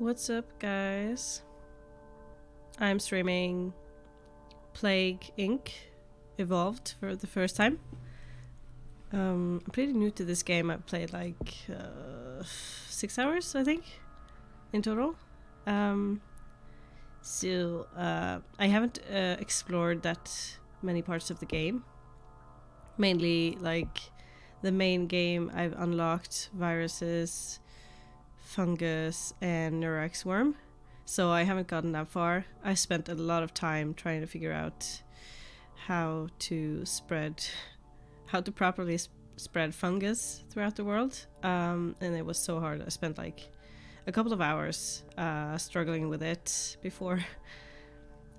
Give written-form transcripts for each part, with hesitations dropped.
What's up, guys? I'm streaming Plague Inc. Evolved for the first time. I'm pretty new to this game. I've played like 6 hours, I think, in total. So I haven't explored that many parts of the game. Mainly, like, the main game I've unlocked viruses, fungus, and Neurax worm. So I haven't gotten that far. I spent a lot of time trying to figure out how to properly spread fungus throughout the world. And it was so hard. I spent like a couple of hours struggling with it before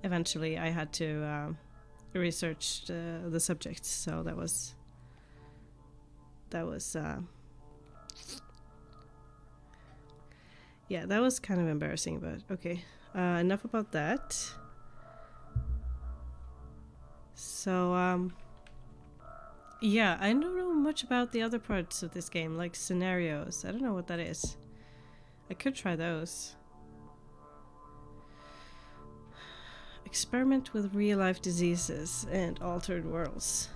eventually I had to research the subject. So that was yeah, that was kind of embarrassing, but okay. Enough about that. So, yeah, I don't know much about the other parts of this game, like scenarios. I don't know what that is. I could try those. Experiment with real-life diseases and altered worlds.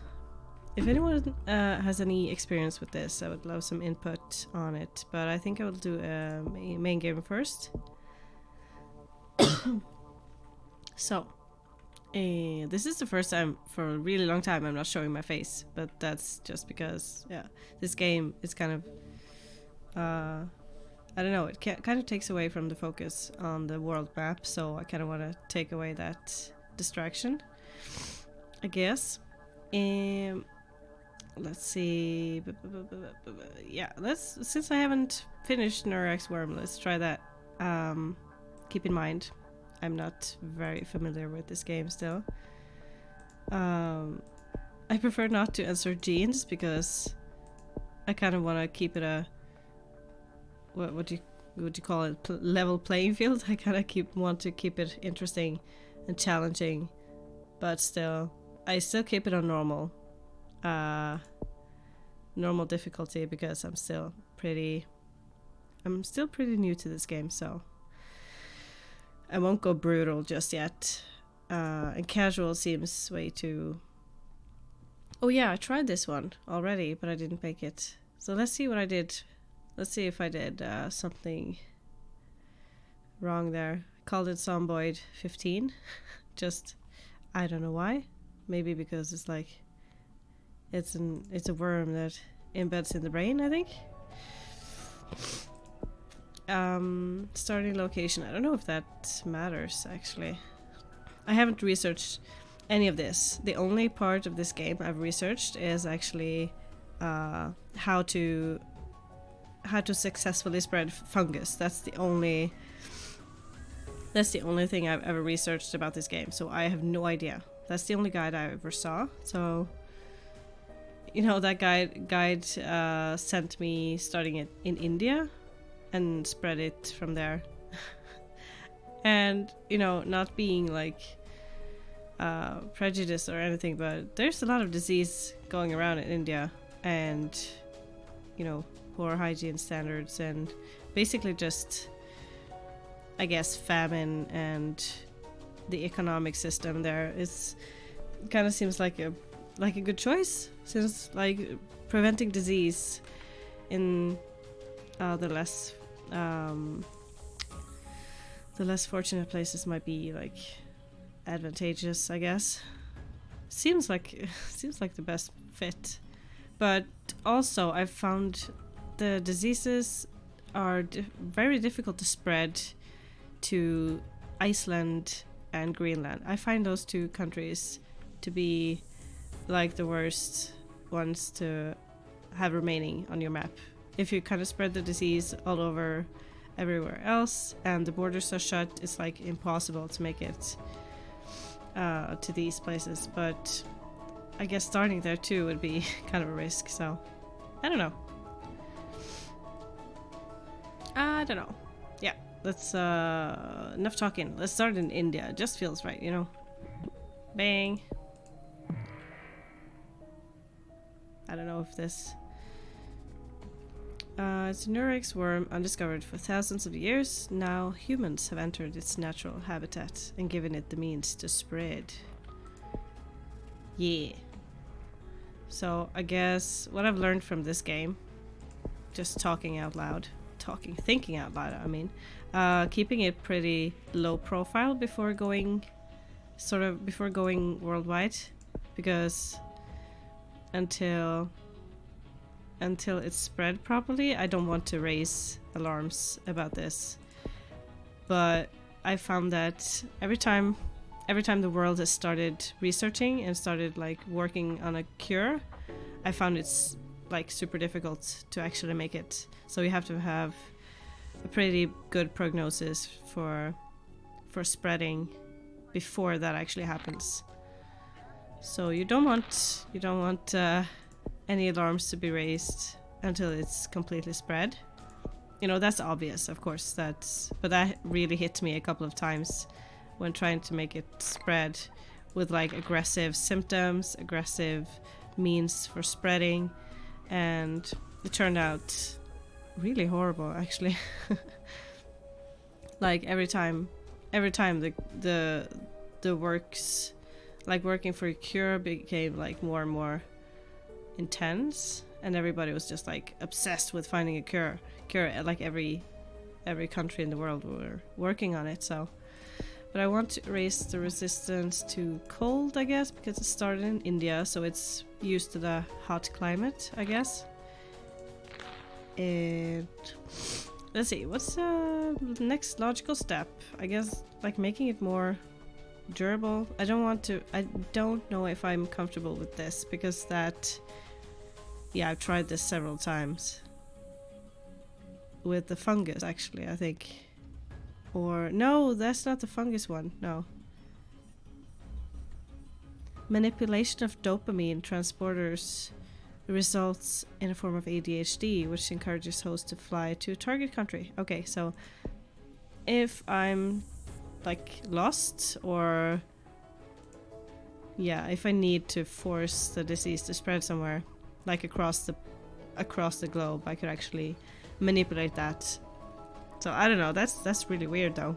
If anyone has any experience with this, I would love some input on it, but I think I will do a main game first. So, this is the first time for a really long time I'm not showing my face, but that's just because, yeah, this game is kind of, I don't know, it kind of takes away from the focus on the world map, so I kind of want to take away that distraction, I guess. Let's see. Yeah, since I haven't finished Neurax Worm, let's try that. Keep in mind, I'm not very familiar with this game still. I prefer not to insert genes because I kind of want to keep it a what would you call it, level playing field. I kind of want to keep it interesting and challenging, but still, I still keep it on normal. Normal difficulty because I'm still pretty new to this game, so I won't go brutal just yet. And casual seems way too... Oh yeah, I tried this one already, but I didn't make it. So let's see what I did. Let's see if I did something wrong there. I called it Zomboid 15. Just, I don't know why. Maybe because it's like... It's a worm that embeds in the brain, I think. Starting location. I don't know if that matters, actually. I haven't researched any of this. The only part of this game I've researched is actually how to successfully spread fungus. That's the only thing I've ever researched about this game. So I have no idea. That's the only guide I ever saw. So, you know, that guide sent me starting it in India and spread it from there. And, you know, not being like prejudiced or anything, but there's a lot of disease going around in India, and, you know, poor hygiene standards, and basically just, I guess, famine, and the economic system there is kind of seems like a good choice, since like preventing disease in the less fortunate places might be like advantageous, I guess. Seems like the best fit, but also I've found the diseases are very difficult to spread to Iceland and Greenland. I find those two countries to be like the worst ones to have remaining on your map. If you kind of spread the disease all over everywhere else and the borders are shut, it's like impossible to make it to these places. But I guess starting there too would be kind of a risk, so I don't know. Yeah, let's enough talking. Let's start in India. It just feels right, you know. Bang. I don't know if this It's a Nurex worm undiscovered for thousands of years. Now humans have entered its natural habitat and given it the means to spread. Yeah. So I guess what I've learned from this game, just thinking out loud, I mean, keeping it pretty low profile before going worldwide, because until it's spread properly, I don't want to raise alarms about this. But I found that every time the world has started researching and started like working on a cure, I found it's like super difficult to actually make it. So you have to have a pretty good prognosis for spreading before that actually happens. So you don't want any alarms to be raised until it's completely spread. You know, that's obvious, of course. But that really hit me a couple of times when trying to make it spread with like aggressive symptoms, aggressive means for spreading, and it turned out really horrible actually. Like every time the works, like working for a cure, became like more and more intense, and everybody was just like obsessed with finding a cure. Like every country in the world were working on it. So, but I want to raise the resistance to cold, I guess, because it started in India, so it's used to the hot climate, I guess. And let's see, what's the next logical step? I guess like making it more durable. I don't know if I'm comfortable with this, because yeah, I've tried this several times with the fungus, actually, I think. Or no, that's not the fungus one. No. Manipulation of dopamine transporters results in a form of ADHD, which encourages hosts to fly to a target country. Okay, so if I'm like lost, or yeah, if I need to force the disease to spread somewhere, like across the globe, I could actually manipulate that. So I don't know, that's really weird though.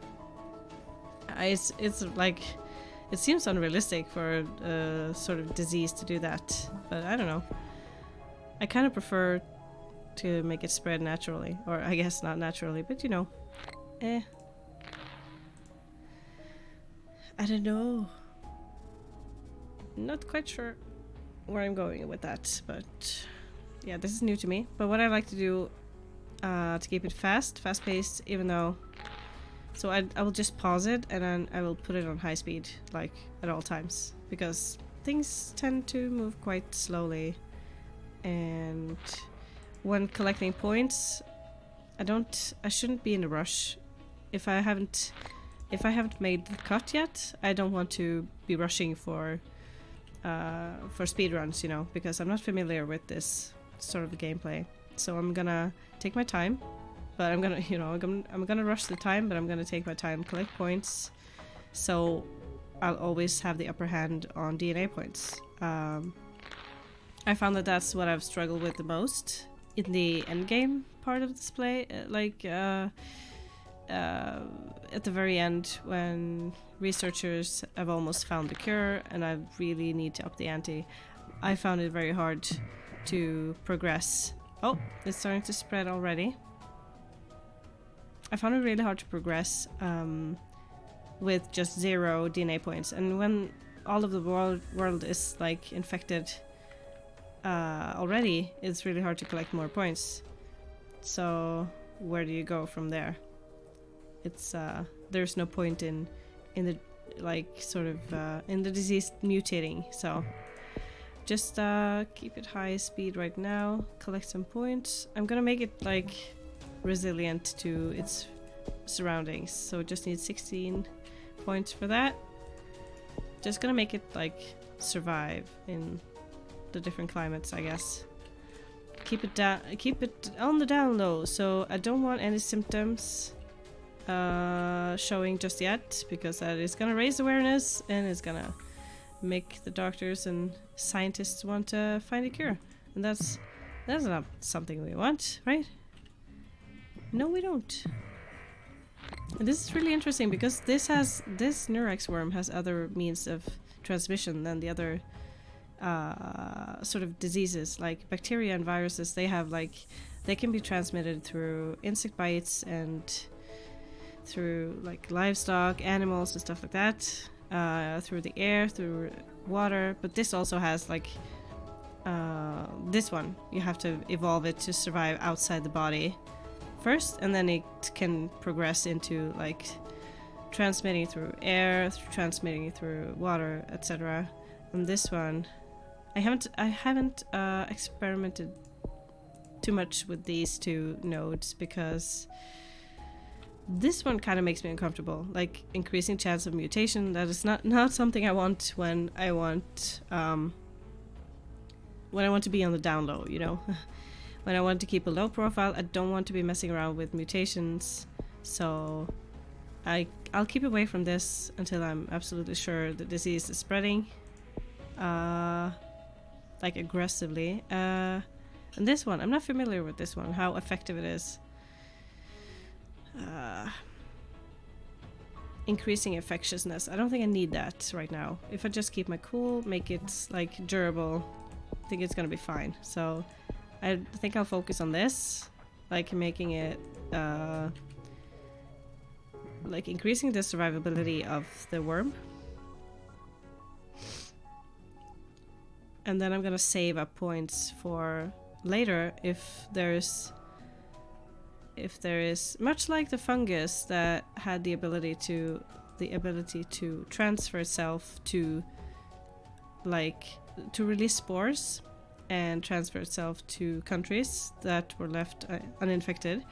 It's like, it seems unrealistic for a sort of disease to do that, but I don't know. I kind of prefer to make it spread naturally, or I guess not naturally, but you know, I don't know. Not quite sure where I'm going with that, but yeah, this is new to me. But what I like to do to keep it fast-paced, even though, so I will just pause it and then I will put it on high speed, like at all times, because things tend to move quite slowly. And when collecting points, I shouldn't be in a rush. If I haven't made the cut yet, I don't want to be rushing for speedruns, you know, because I'm not familiar with this sort of gameplay. So I'm gonna take my time, but I'm gonna rush the time, but I'm gonna take my time, collect points, so I'll always have the upper hand on DNA points. I found that that's what I've struggled with the most in the endgame part of this play, at the very end, when researchers have almost found the cure and I really need to up the ante. I found it very hard to progress. Oh, it's starting to spread already. I found it really hard to progress with just 0 DNA points, and when all of the world is like infected already, it's really hard to collect more points. So where do you go from there? It's there's no point in the like sort of in the disease mutating. So just keep it high speed right now, collect some points. I'm gonna make it like resilient to its surroundings, so it just needs 16 points for that. Just gonna make it like survive in the different climates, I guess. Keep it down, keep it on the down low, so I don't want any symptoms showing just yet, because that is gonna raise awareness and it's gonna make the doctors and scientists want to find a cure, and that's not something we want, right? No, we don't. And this is really interesting because this Nurex worm has other means of transmission than the other sort of diseases. Like bacteria and viruses, they have like, they can be transmitted through insect bites and through like livestock, animals and stuff like that, through the air, through water. But this also has like, this one, you have to evolve it to survive outside the body first, and then it can progress into like transmitting through air, transmitting through water, etc. And this one, I haven't experimented too much with these two nodes because this one kind of makes me uncomfortable. Like increasing chance of mutation, that is not something I want when I want to be on the down low, you know. When I want to keep a low profile, I don't want to be messing around with mutations, so I'll keep away from this until I'm absolutely sure the disease is spreading, like aggressively. And this one, I'm not familiar with this one, how effective it is. Increasing infectiousness, I don't think I need that right now. If I just keep my cool, make it like durable, I think it's gonna be fine. So I think I'll focus on this, like making it, like increasing the survivability of the worm. And then I'm gonna save up points for later if there is, much like the fungus that had the ability to transfer itself to, like, to release spores and transfer itself to countries that were left uninfected.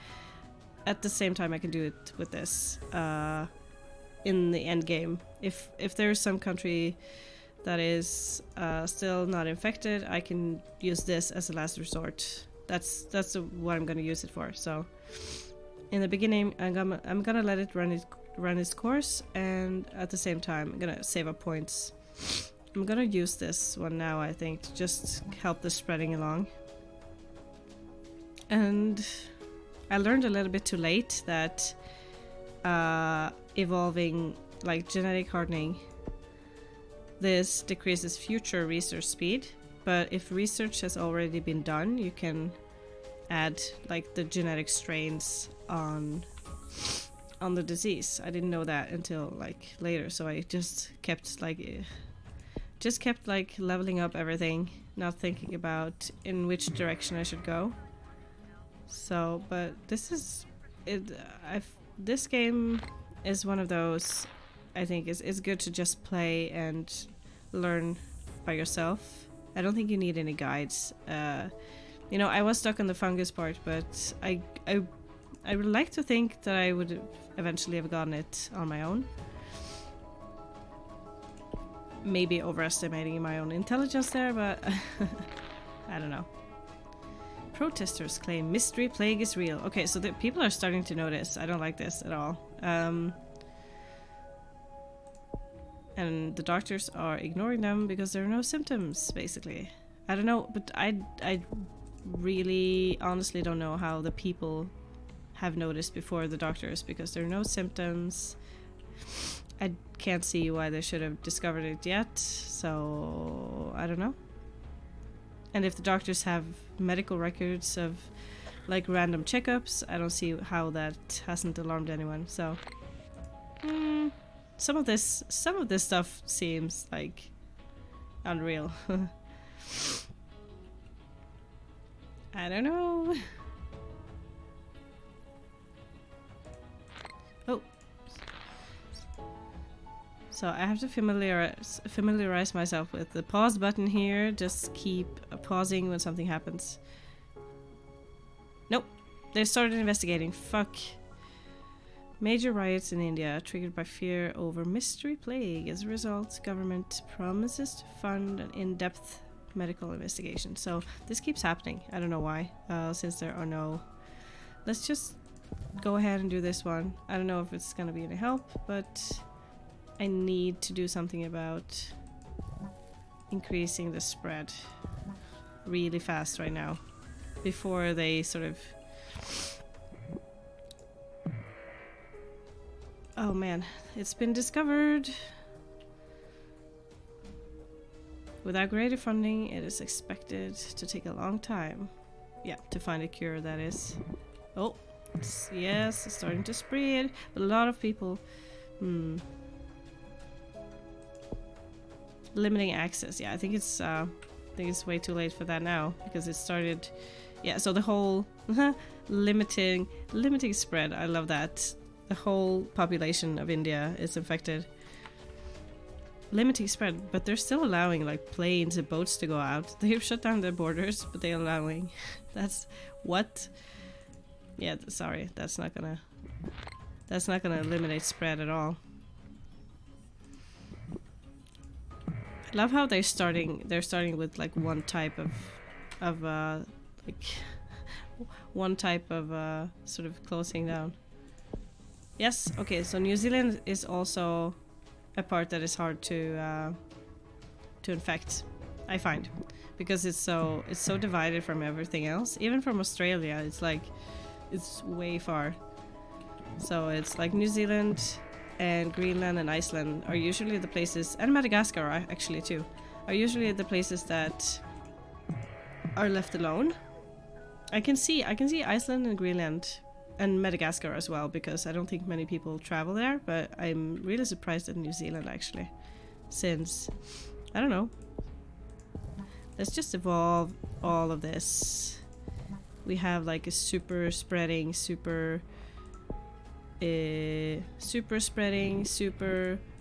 At the same time, I can do it with this in the end game. If there's some country that is still not infected, I can use this as a last resort. That's what I'm gonna use it for. So in the beginning, I'm gonna let it run its course, and at the same time, I'm gonna save up points. I'm gonna use this one now, I think, to just help the spreading along. And I learned a little bit too late that evolving, like genetic hardening, this decreases future research speed. But if research has already been done, you can add like the genetic strains on the disease. I didn't know that until like later, so I just kept like leveling up everything, not thinking about in which direction I should go. So, but this is it. This game is one of those I think is good to just play and learn by yourself. I don't think you need any guides. You know, I was stuck on the fungus part, but I would like to think that I would eventually have gotten it on my own. Maybe overestimating my own intelligence there, but I don't know. Protesters claim mystery plague is real. Okay, so the people are starting to notice. I don't like this at all. And the doctors are ignoring them because there are no symptoms, basically. I don't know, but I really honestly don't know how the people have noticed before the doctors, because there are no symptoms. I can't see why they should have discovered it yet, so I don't know. And if the doctors have medical records of like random checkups, I don't see how that hasn't alarmed anyone. So some of this stuff seems like unreal. I don't know. Oh. So I have to familiarize myself with the pause button here. Just keep pausing when something happens. Nope. They started investigating. Fuck. Major riots in India triggered by fear over mystery plague. As a result, government promises to fund an in-depth medical investigation. So this keeps happening. I don't know why. Since there are no... Let's just go ahead and do this one. I don't know if it's gonna be any help, but I need to do something about increasing the spread really fast right now before they sort of Oh man, it's been discovered. Without greater funding, it is expected to take a long time. Yeah, to find a cure, that is. Oh, yes, it's starting to spread. But a lot of people... Limiting access. Yeah, I think it's way too late for that now. Because it started... Yeah, so the whole... limiting spread. I love that. The whole population of India is infected. Limiting spread, but they're still allowing like planes and boats to go out. They've shut down their borders, but they're allowing. That's what? Yeah, sorry, that's not gonna eliminate spread at all. I love how they're starting with like one type of like one type of sort of closing down. Yes, okay, so New Zealand is also a part that is hard to infect, I find, because it's so divided from everything else. Even from Australia, it's like it's way far. So it's like New Zealand and Greenland and Iceland are usually the places, and Madagascar actually too, are usually the places that are left alone. I can see Iceland and Greenland and Madagascar as well, because I don't think many people travel there, but I'm really surprised at New Zealand actually, since, I don't know, let's just evolve all of this. We have like a super spreading, super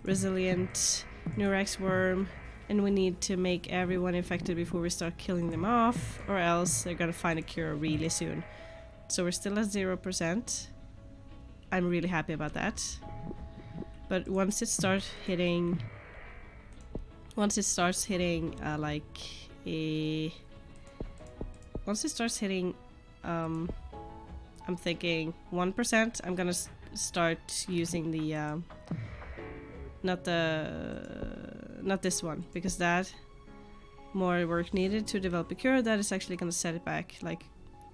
resilient Nurex worm, and we need to make everyone infected before we start killing them off, or else they're gonna find a cure really soon. So we're still at 0%. I'm really happy about that. But once it starts hitting I'm thinking 1%, I'm gonna start using the not this one, because that more work needed to develop a cure. That is actually gonna set it back like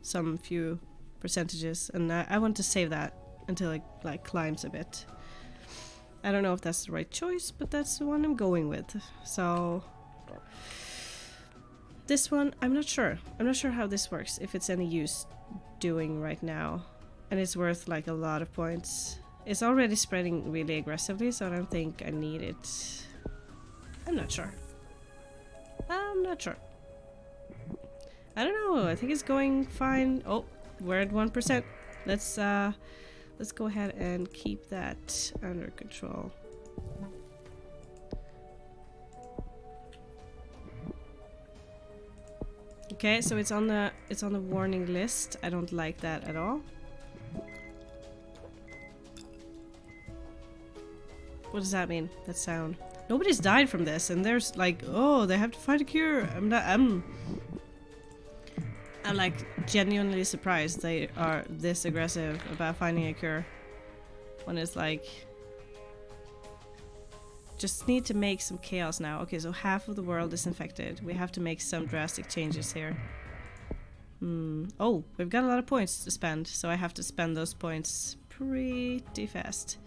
some few percentages, and I want to save that until it like climbs a bit. I don't know if that's the right choice, but that's the one I'm going with. So this one, I'm not sure how this works, if it's any use doing right now, and it's worth like a lot of points. It's already spreading really aggressively, so I don't think I need it. I'm not sure. I don't know, I think it's going fine. Oh, we're at 1%. Let's go ahead and keep that under control. Okay, so it's on the warning list. I don't like that at all. What does that mean? That sound? Nobody's died from this, and there's like, oh, they have to find a cure. I'm like genuinely surprised they are this aggressive about finding a cure, when it's like, just need to make some chaos now. Okay, so half of the world is infected. We have to make some drastic changes here. Oh, we've got a lot of points to spend, so I have to spend those points pretty fast.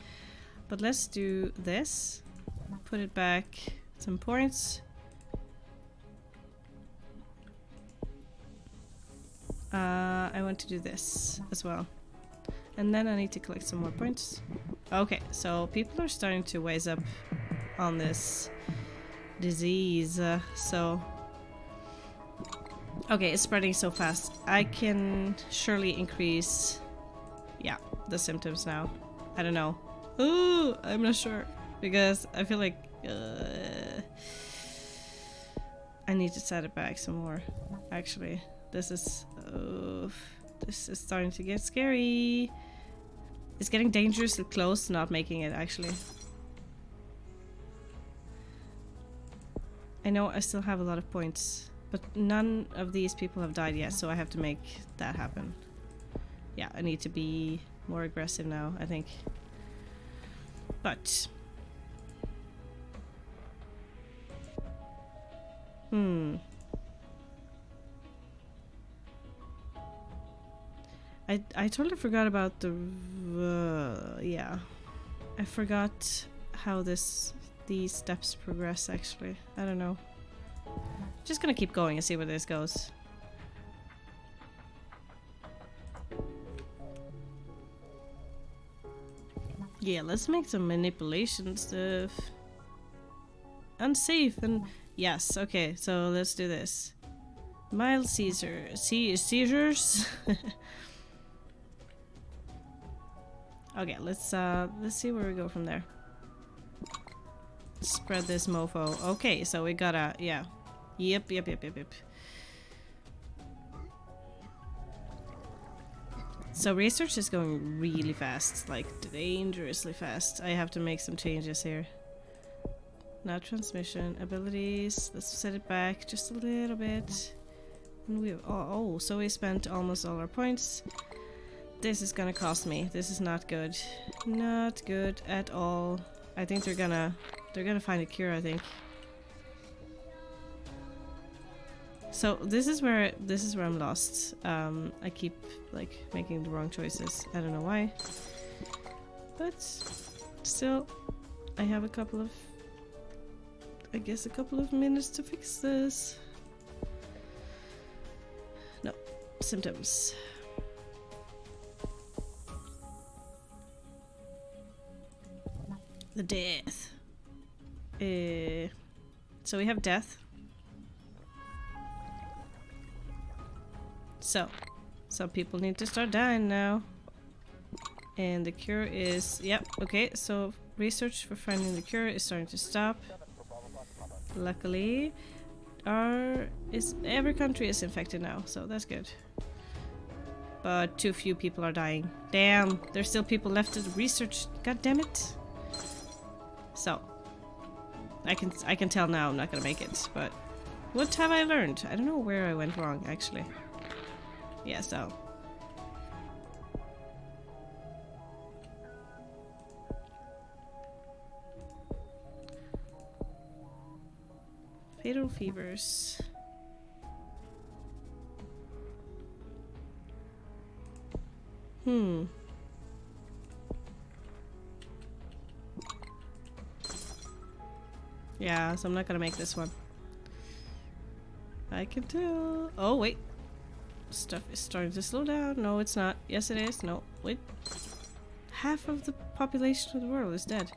But let's do this. Put it back some points. I want to do this as well. And then I need to collect some more points. Okay, so people are starting to wise up on this disease. Okay, it's spreading so fast. I can surely increase, yeah, the symptoms now. I don't know. Ooh, I'm not sure, because I feel like I need to set it back some more. Actually, this is starting to get scary. It's getting dangerously close to not making it, actually. I know I still have a lot of points, but none of these people have died yet, so I have to make that happen. Yeah, I need to be more aggressive now, I think. But I totally forgot about the yeah. I forgot how these steps progress actually. I don't know. Just gonna keep going and see where this goes. Yeah, let's make some manipulation stuff. Unsafe and yes, okay, so let's do this. Mild seizures. Okay, let's see where we go from there. Spread this mofo. Okay, so we gotta, yeah. Yep. So research is going really fast, like dangerously fast. I have to make some changes here. Now transmission abilities. Let's set it back just a little bit. And we so we spent almost all our points. This is gonna cost me. This is not good. Not good at all. I think they're gonna find a cure, I think. So this is where I'm lost. I keep like making the wrong choices. I don't know why. But still I have a couple of minutes to fix this. No. Symptoms. The death. So we have death. So, some people need to start dying now. And the cure is... Yep, okay, so research for finding the cure is starting to stop. Luckily, every country is infected now, so that's good. But too few people are dying. Damn, there's still people left to research. God damn it. So, I can tell now I'm not gonna make it, but what have I learned? I don't know where I went wrong, actually. Yeah, so. Fatal fevers. Yeah, so I'm not gonna make this one. I can tell. Oh, wait. Stuff is starting to slow down. No, it's not. Yes, it is. No, wait. Half of the population of the world is dead.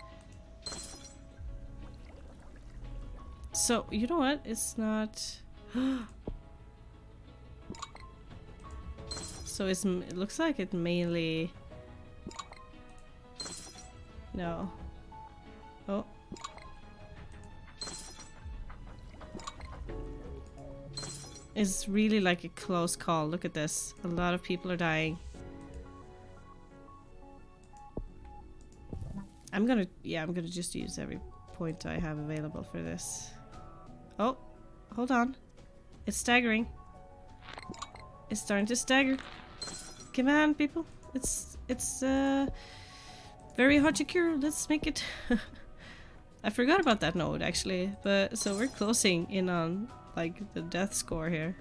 So, you know what? It's not... So it looks like it mainly... No. Oh. It's really like a close call. Look at this. A lot of people are dying. I'm gonna just use every point I have available for this. Oh, hold on. It's staggering. It's starting to stagger. Come on, people. It's very hard to cure. Let's make it. I forgot about that node actually, but so we're closing in on like the death score here.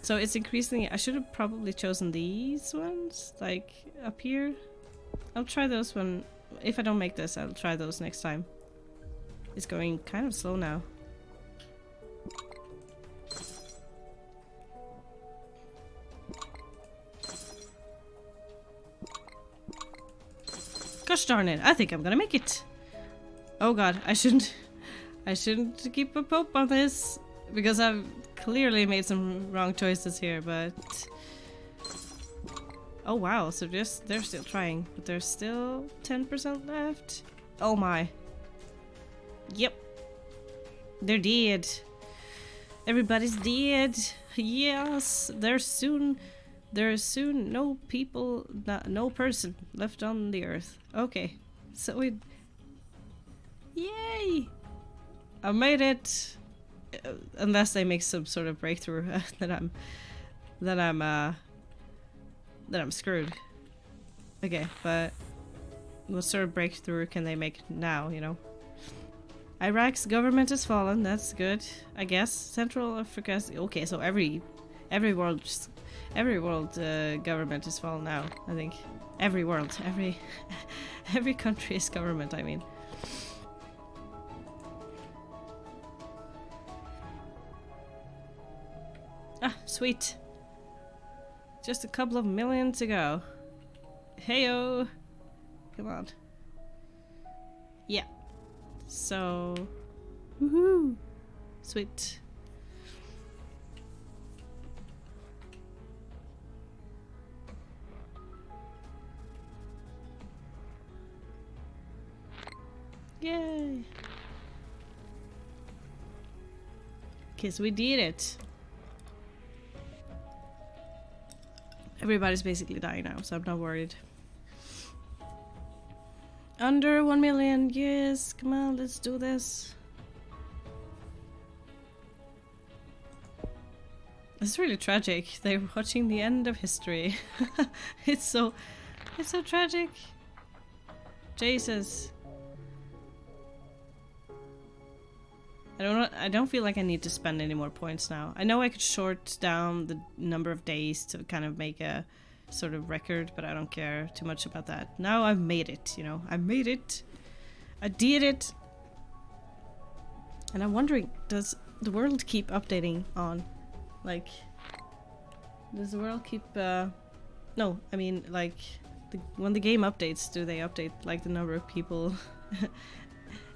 So it's increasing. I should have probably chosen these ones, like up here. I'll try those one. If I don't make this, I'll try those next time. It's going kind of slow now. Gosh darn it, I think I'm gonna make it. Oh god, I shouldn't keep a pope on this because I've clearly made some wrong choices here, but oh wow, so they're still trying, but there's still 10% left. Oh my. Yep. They're dead. Everybody's dead. Yes, there's soon no people, no person left on the earth. Okay, so we... Yay! I made it! Unless they make some sort of breakthrough that I'm screwed. Okay, but what sort of breakthrough can they make now, you know? Iraq's government has fallen, that's good, I guess. Central Africa's... Okay, so every Every world government is fallen now, I think. Every country's government, I mean. Ah, sweet. Just a couple of million to go. Heyo! Come on. Yeah. So... woohoo! Sweet. Yay! Okay, so we did it. Everybody's basically dying now, so I'm not worried. Under 1 million, yes, come on, let's do this. It's really tragic. They're watching the end of history. It's so tragic. Jesus. I don't feel like I need to spend any more points now. I know I could short down the number of days to kind of make a sort of record, but I don't care too much about that. Now I've made it, you know. I made it. I did it. And I'm wondering, does the world keep updating on? Like, does the world keep, no, I mean, like, when the game updates, do they update, like, the number of people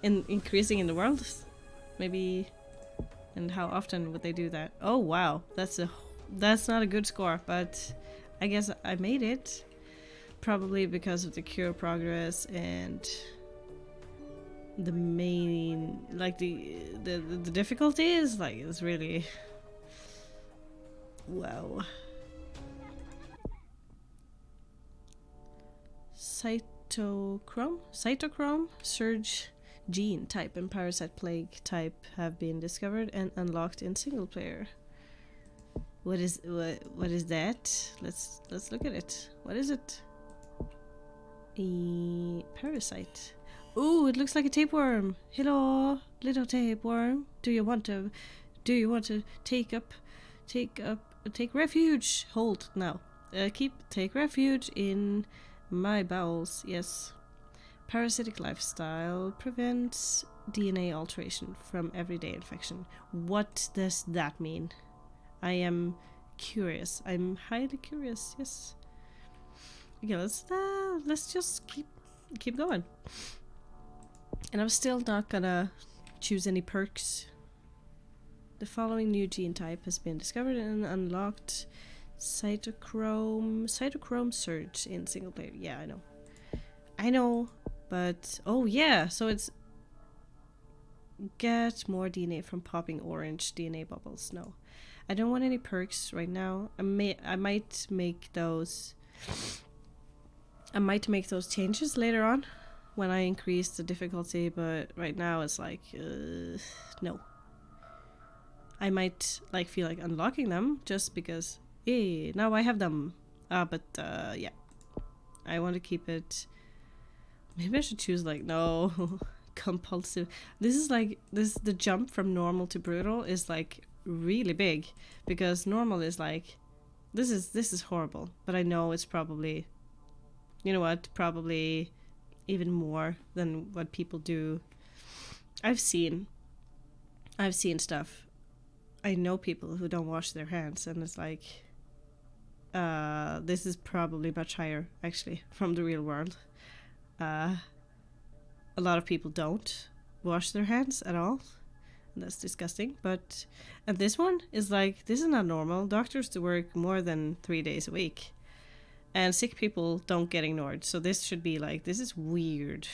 increasing in the world? Maybe, and how often would they do that? Oh wow, that's not a good score, but I guess I made it. Probably because of the cure progress and the main, like the difficulty is like, it's really, wow. Cytochrome surge gene type and parasite plague type have been discovered and unlocked in single player. What is that? Let's look at it. What is it? A parasite. Ooh, it looks like a tapeworm. Hello, little tapeworm. Do you want to take refuge? Hold now. Take refuge in my bowels. Yes. Parasitic lifestyle prevents DNA alteration from everyday infection. What does that mean? I am curious. I'm highly curious. Yes. Okay, let's just keep going. And I'm still not gonna choose any perks. The following new gene type has been discovered and unlocked. Cytochrome surge in single player. Yeah, I know. But, oh yeah, so it's get more DNA from popping orange DNA bubbles. No, I don't want any perks right now. I might make those changes later on when I increase the difficulty, but right now it's like, no. I might like feel like unlocking them just because, hey, now I have them. But yeah, I want to keep it. Maybe I should choose like, no, compulsive. This is like, the jump from normal to brutal is like really big, because normal is like, this is horrible, but I know it's probably, you know what, probably even more than what people do. I've seen stuff. I know people who don't wash their hands, and it's like, this is probably much higher actually from the real world. A lot of people don't wash their hands at all, and that's disgusting. But, and this one is like, this is not normal. Doctors do work more than 3 days a week, and sick people don't get ignored. So this should be like, this is weird.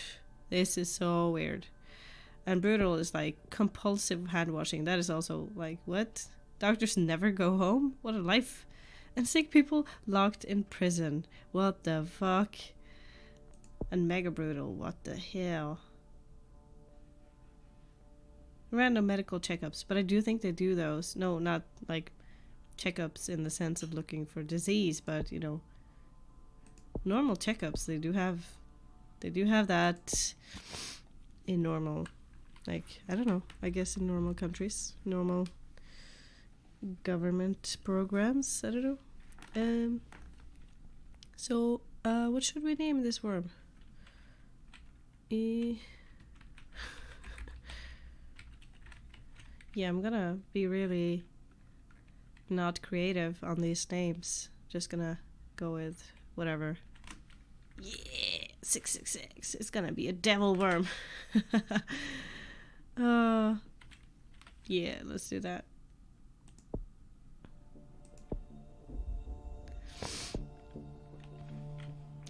This is so weird. And brutal is like compulsive hand washing. That is also like, what? Doctors never go home? What a life. And sick people locked in prison. What the fuck? And mega brutal, what the hell? Random medical checkups, but I do think they do those. No, not like checkups in the sense of looking for disease, but you know, normal checkups. They do have that in normal, like, I don't know, I guess in normal countries, normal government programs. I don't know. So what should we name this worm? Yeah, I'm gonna be really not creative on these names. Just gonna go with whatever. Yeah, 666. It's gonna be a devil worm. Yeah, let's do that.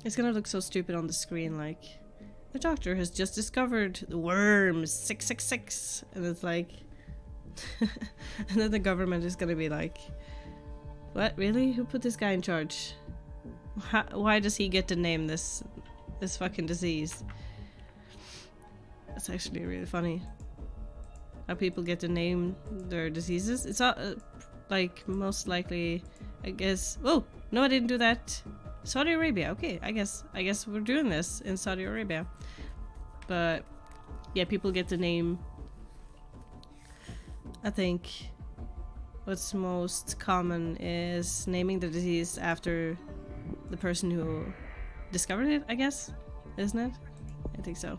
It's gonna look so stupid on the screen, like, the doctor has just discovered the worms 666, and it's like, and then the government is gonna be like, what, really? Who put this guy in charge? Why does he get to name this fucking disease? It's actually really funny how people get to name their diseases. It's like, most likely, I guess. Oh no, I didn't do that. Saudi Arabia. Okay, I guess we're doing this in Saudi Arabia. But yeah, people get to name. I think what's most common is naming the disease after the person who discovered it, I guess, isn't it? I think so.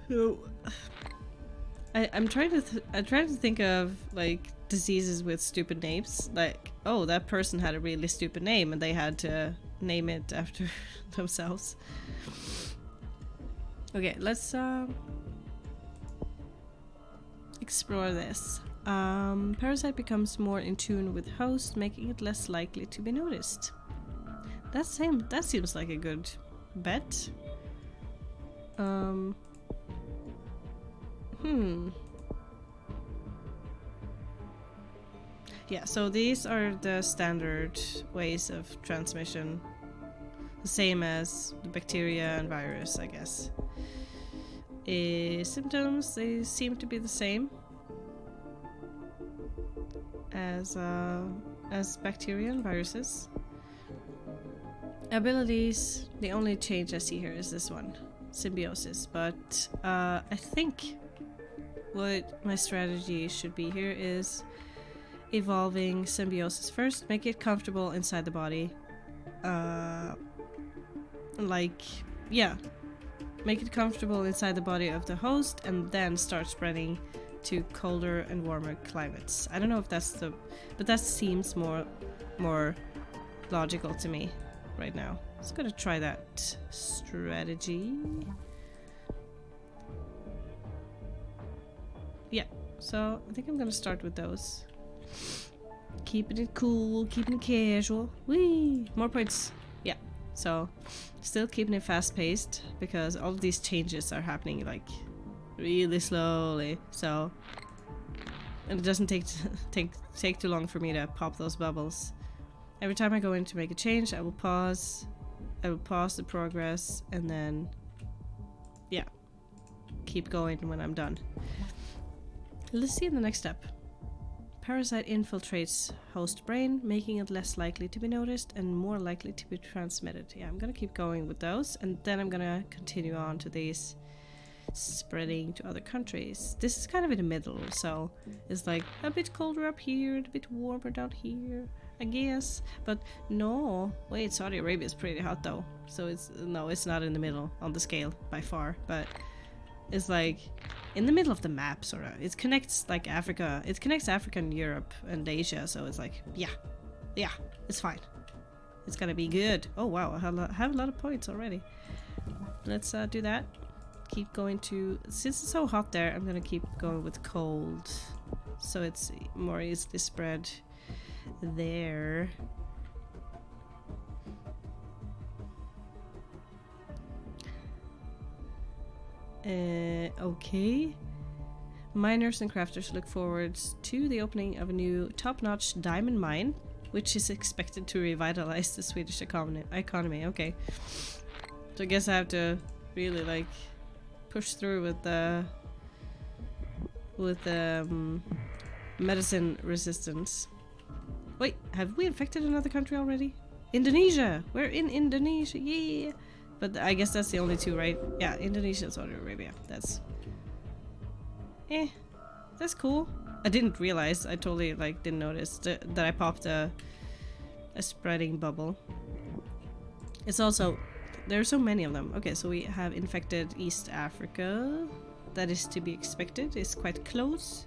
So I'm trying to think of like diseases with stupid names. Like, oh, that person had a really stupid name and they had to name it after themselves. Okay, let's explore this. Parasite becomes more in tune with host, making it less likely to be noticed. That seems like a good bet. Yeah, so these are the standard ways of transmission. The same as the bacteria and virus, I guess. Symptoms, they seem to be the same as bacteria and viruses. Abilities, the only change I see here is this one, symbiosis, but I think what my strategy should be here is evolving symbiosis first, make it comfortable inside the body, make it comfortable inside the body of the host, and then start spreading to colder and warmer climates. I don't know if that's but that seems more logical to me right now. Just gonna try that strategy. Yeah, so I think I'm gonna start with those. Keeping it cool, keeping it casual. Whee! More points. Yeah, so still keeping it fast-paced because all of these changes are happening like really slowly. So, and it doesn't take too long for me to pop those bubbles. Every time I go in to make a change, I will pause the progress, and then yeah, keep going when I'm done. Let's see in the next step. Parasite infiltrates host brain, making it less likely to be noticed and more likely to be transmitted. Yeah, I'm gonna keep going with those, and then I'm gonna continue on to these spreading to other countries. This is kind of in the middle, so it's like a bit colder up here, a bit warmer down here, I guess. But no, wait, Saudi Arabia is pretty hot though, so it's not in the middle on the scale by far, but it's like in the middle of the map, sort of. It connects like Africa. It connects Africa and Europe and Asia, so it's like, yeah, it's fine. It's gonna be good. Oh wow, I have a lot of points already. Let's do that. Keep going to, since it's so hot there, I'm gonna keep going with cold, so it's more easily spread there. Okay. Miners and crafters look forward to the opening of a new top-notch diamond mine, which is expected to revitalize the Swedish economy. Okay. So I guess I have to really like push through with the medicine resistance. Wait, have we infected another country already? Indonesia! We're in Indonesia, yeah! But I guess that's the only two, right? Yeah, Indonesia and Saudi Arabia. That's... that's cool. I didn't realize, I totally like didn't notice that I popped a spreading bubble. It's also, there are so many of them. Okay, so we have infected East Africa. That is to be expected. It's quite close.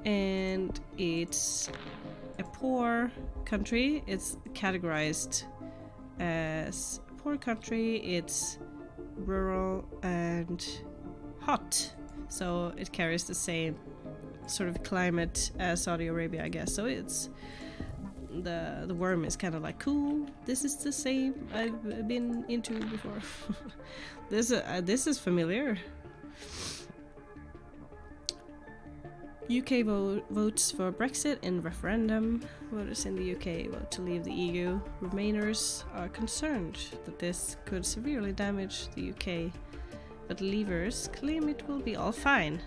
And it's a poor country. It's categorized as a poor country. It's rural and hot. So it carries the same sort of climate as Saudi Arabia, I guess. So it's the worm is kind of like, cool, this is the same I've been into before. This is familiar. UK votes for Brexit in referendum. Voters in the UK vote to leave the EU. Remainers are concerned that this could severely damage the UK, but leavers claim it will be all fine.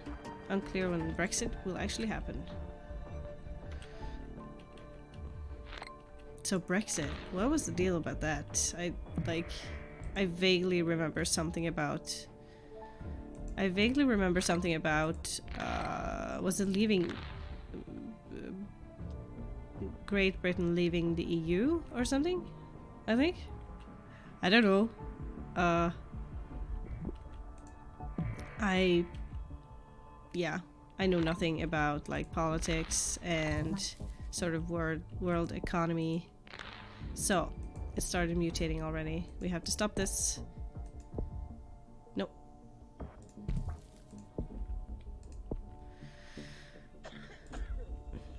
Unclear when Brexit will actually happen. So Brexit, what was the deal about that? I vaguely remember something about... was it leaving... Great Britain leaving the EU or something? I think? I don't know. I know nothing about like politics and sort of world economy. So, it started mutating already. We have to stop this. Nope.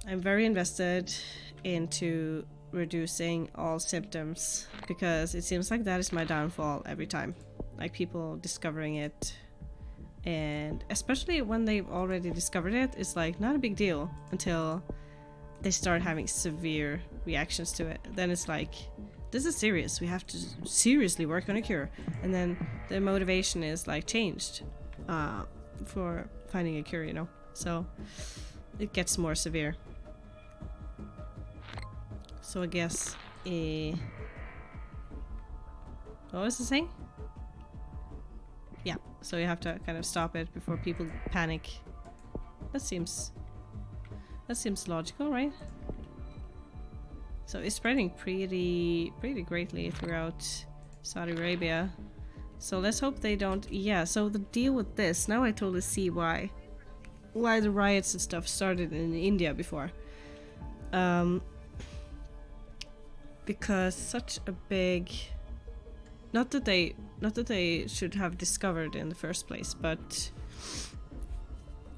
I'm very invested into reducing all symptoms because it seems like that is my downfall every time. Like people discovering it, and especially when they've already discovered it, it's like not a big deal until they start having severe reactions to it. Then it's like, this is serious, we have to seriously work on a cure. And then the motivation is like changed for finding a cure, you know? So it gets more severe. So I guess what was the saying? Yeah, so you have to kind of stop it before people panic. That seems logical, right? So it's spreading pretty greatly throughout Saudi Arabia. So let's hope they don't... Yeah, so the deal with this, now I totally see why the riots and stuff started in India before. Because such a big... Not that they should have discovered in the first place, but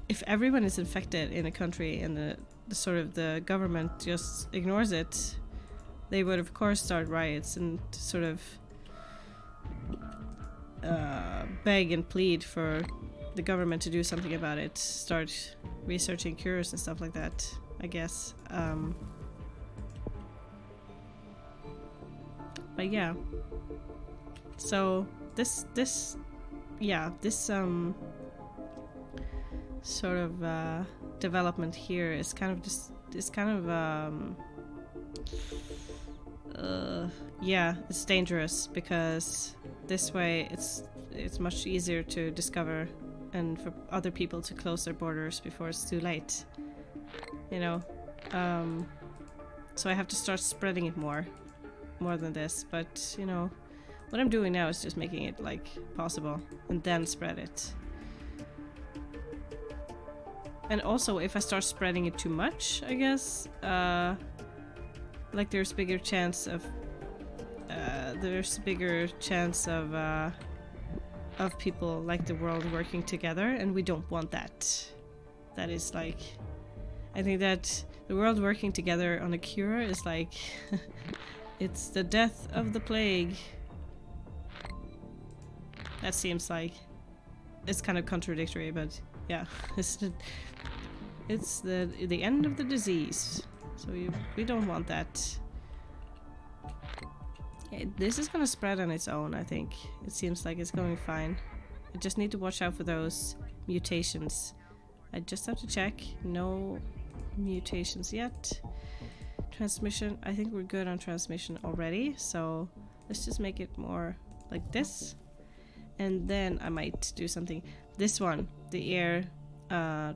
if everyone is infected in a country and the sort of the government just ignores it, they would of course start riots and sort of beg and plead for the government to do something about it, start researching cures and stuff like that, I guess. But yeah. So this sort of development here is kind of just yeah, it's dangerous because this way it's much easier to discover and for other people to close their borders before it's too late, you know. So I have to start spreading it more than this, but you know, what I'm doing now is just making it like possible and then spread it. And also if I start spreading it too much, I guess like there's bigger chance of people like the world working together, and we don't want that. That is like, I think that the world working together on a cure is like it's the death of the plague. That seems like it's kind of contradictory, but yeah, it's the end of the disease. So we don't want that. Yeah, this is gonna spread on its own, I think. It seems like it's going fine. I just need to watch out for those mutations. I just have to check. No mutations yet. Transmission, I think we're good on transmission already, so Let's just make it more like this. And then I might do something. This one, the air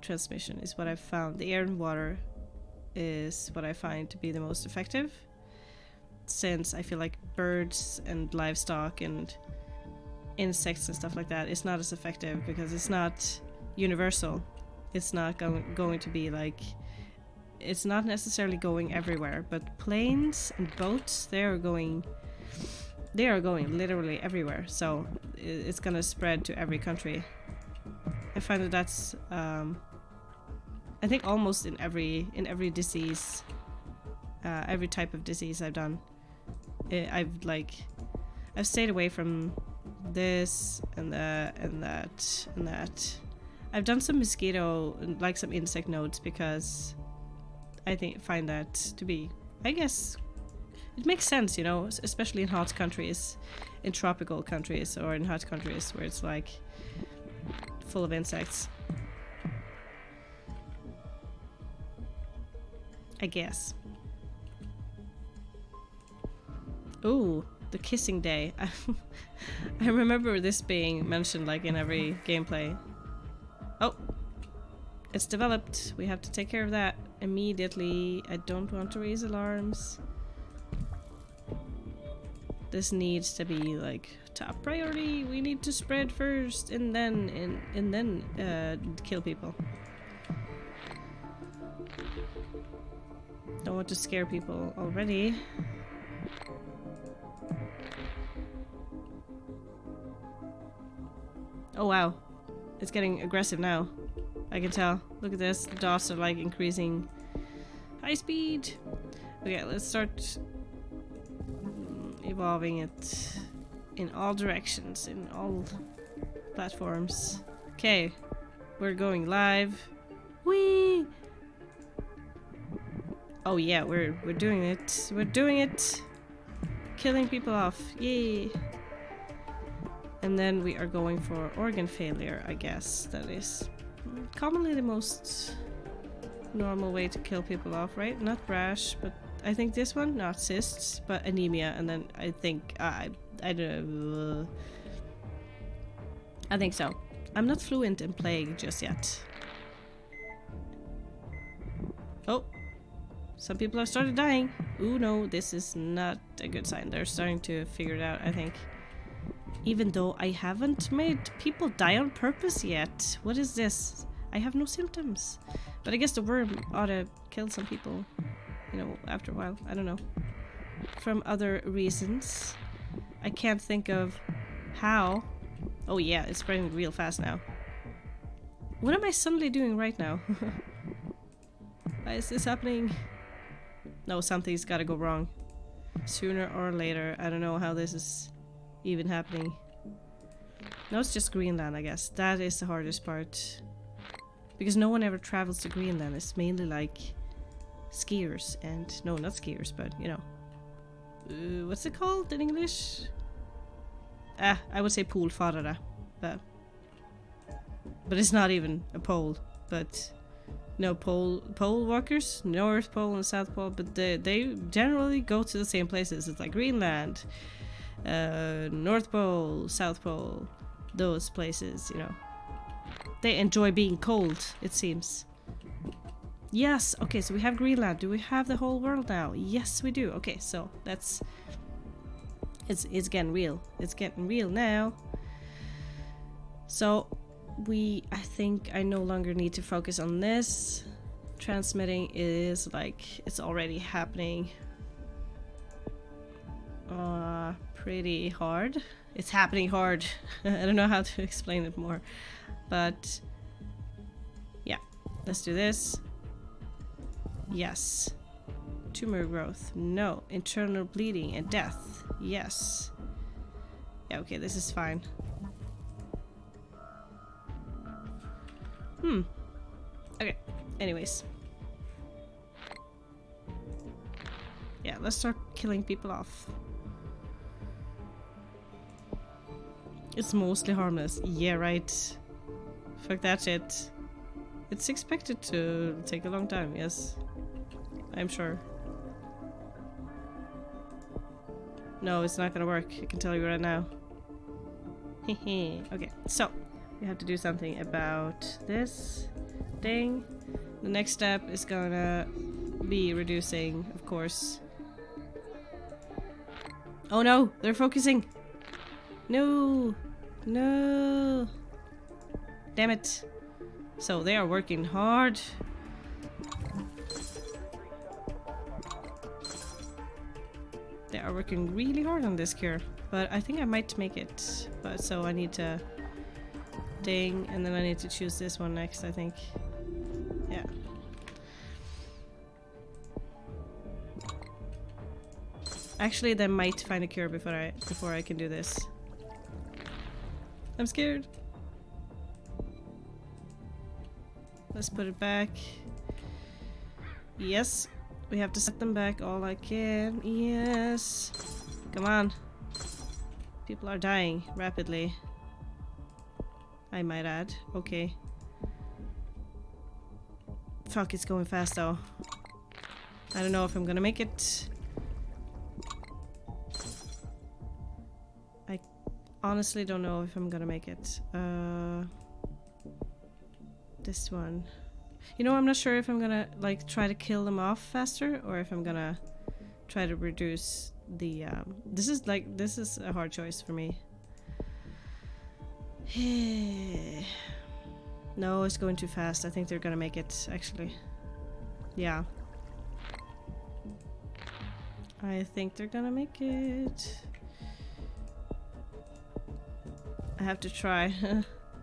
transmission is what I found. The air and water is what I find to be the most effective. Since I feel like birds and livestock and insects and stuff like that is not as effective because it's not universal. It's not going to be like, it's not necessarily going everywhere, but planes and boats, they are going literally everywhere. So it's gonna spread to every country. I find that that's I think almost in every disease, every type of disease I've done, I've stayed away from this and that and that and that. I've done some mosquito, like some insect nodes, because I find that to be, I guess, it makes sense, you know, especially in hot countries, in tropical countries, or in hot countries where it's like full of insects. I guess. Ooh, the kissing day. I remember this being mentioned like in every gameplay. Oh, it's developed. We have to take care of that immediately. I don't want to raise alarms. This needs to be like top priority. We need to spread first, and then kill people. Don't want to scare people already. Oh wow, it's getting aggressive now. I can tell. Look at this. The dots are like increasing high speed. Okay, let's start evolving it in all directions, in all platforms. Okay, we're going live. Whee! Oh yeah, we're doing it. We're doing it. Killing people off. Yay! And then we are going for organ failure, I guess. That is commonly the most normal way to kill people off, right? Not rash, but I think this one, not cysts, but anemia. And then I think I don't. I think so. I'm not fluent in plague just yet. Oh, some people have started dying. Ooh, no, this is not a good sign. They're starting to figure it out, I think. Even though I haven't made people die on purpose yet. What is this? I have no symptoms. But I guess the worm ought to kill some people, you know, after a while. I don't know. From other reasons. I can't think of how. Oh yeah, it's spreading real fast now. What am I suddenly doing right now? Why is this happening? No, something's gotta go wrong. Sooner or later. I don't know how this is even happening. No, it's just Greenland, I guess. That is the hardest part. Because no one ever travels to Greenland. It's mainly like skiers and... No, not skiers, but you know. What's it called in English? I would say poolfarare. But it's not even a pole. But... No, pole walkers, North Pole and South Pole, but they generally go to the same places. It's like Greenland, North Pole, South Pole, those places, you know. They enjoy being cold, it seems. Yes, okay, so we have Greenland. Do we have the whole world now? Yes, we do. Okay, so that's... It's getting real. It's getting real now. So... I think I no longer need to focus on this. Transmitting is like, it's already happening pretty hard. It's happening hard. I don't know how to explain it more. But yeah, let's do this. Yes. Tumor growth. No. Internal bleeding and death. Yes. Yeah, okay, this is fine. Okay, anyways. Yeah, let's start killing people off. It's mostly harmless. Yeah, right. Fuck that shit. It's expected to take a long time, yes. I'm sure. No, it's not gonna work. I can tell you right now. Okay, so we have to do something about this thing. The next step is gonna be reducing, of course. Oh no, they're focusing. No, no. Damn it. So they are working hard. They are working really hard on this cure, but I think I might make it. But so I need to ding, and then I need to choose this one next, I think. Yeah. Actually, they might find a cure before I can do this. I'm scared. Let's put it back. Yes. We have to set them back all I can. Yes. Come on. People are dying rapidly. I might add. Okay. Fuck, it's going fast though. I don't know if I'm gonna make it. I honestly don't know if I'm gonna make it. This one. You know, I'm not sure if I'm gonna like try to kill them off faster or if I'm gonna try to reduce the this is a hard choice for me. No, it's going too fast. I think they're gonna make it actually. Yeah. I think they're gonna make it. I have to try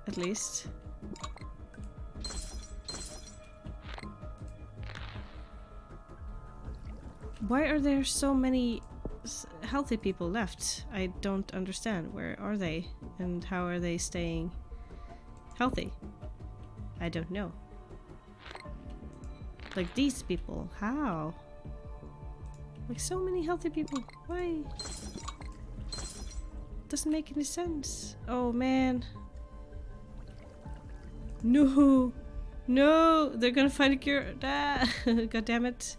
at least. Why are there so many healthy people left? I don't understand. Where are they? And how are they staying healthy? I don't know. Like these people. How? Like so many healthy people. Why? Doesn't make any sense. Oh man. No. No. They're gonna find a cure. Ah. God damn it.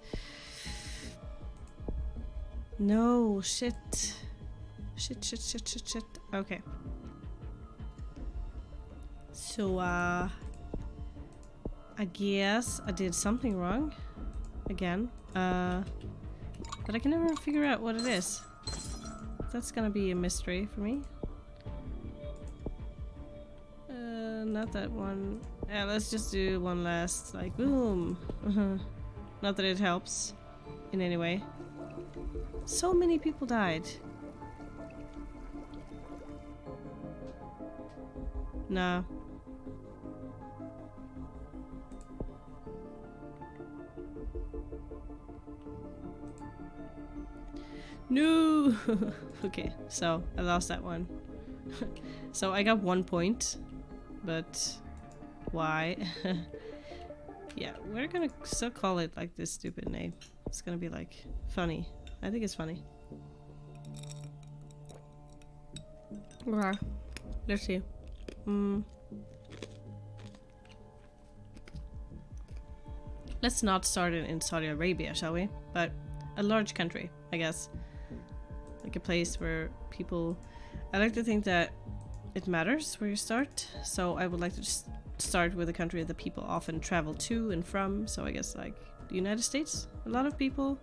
No, shit. Shit. Okay. So, I guess I did something wrong. Again. But I can never figure out what it is. That's gonna be a mystery for me. Not that one. Yeah, let's just do one last, like, boom. Not that it helps in any way. So many people died. Nah. No! Okay, so I lost that one. So I got 1 point, but why? Yeah, we're gonna still call it like this stupid name. It's gonna be like funny. I think it's funny. Okay, let's see. Let's not start it in Saudi Arabia, shall we? But a large country, I guess. Like a place where people... I like to think that it matters where you start. So I would like to just start with a country that people often travel to and from. So I guess like the United States. A lot of people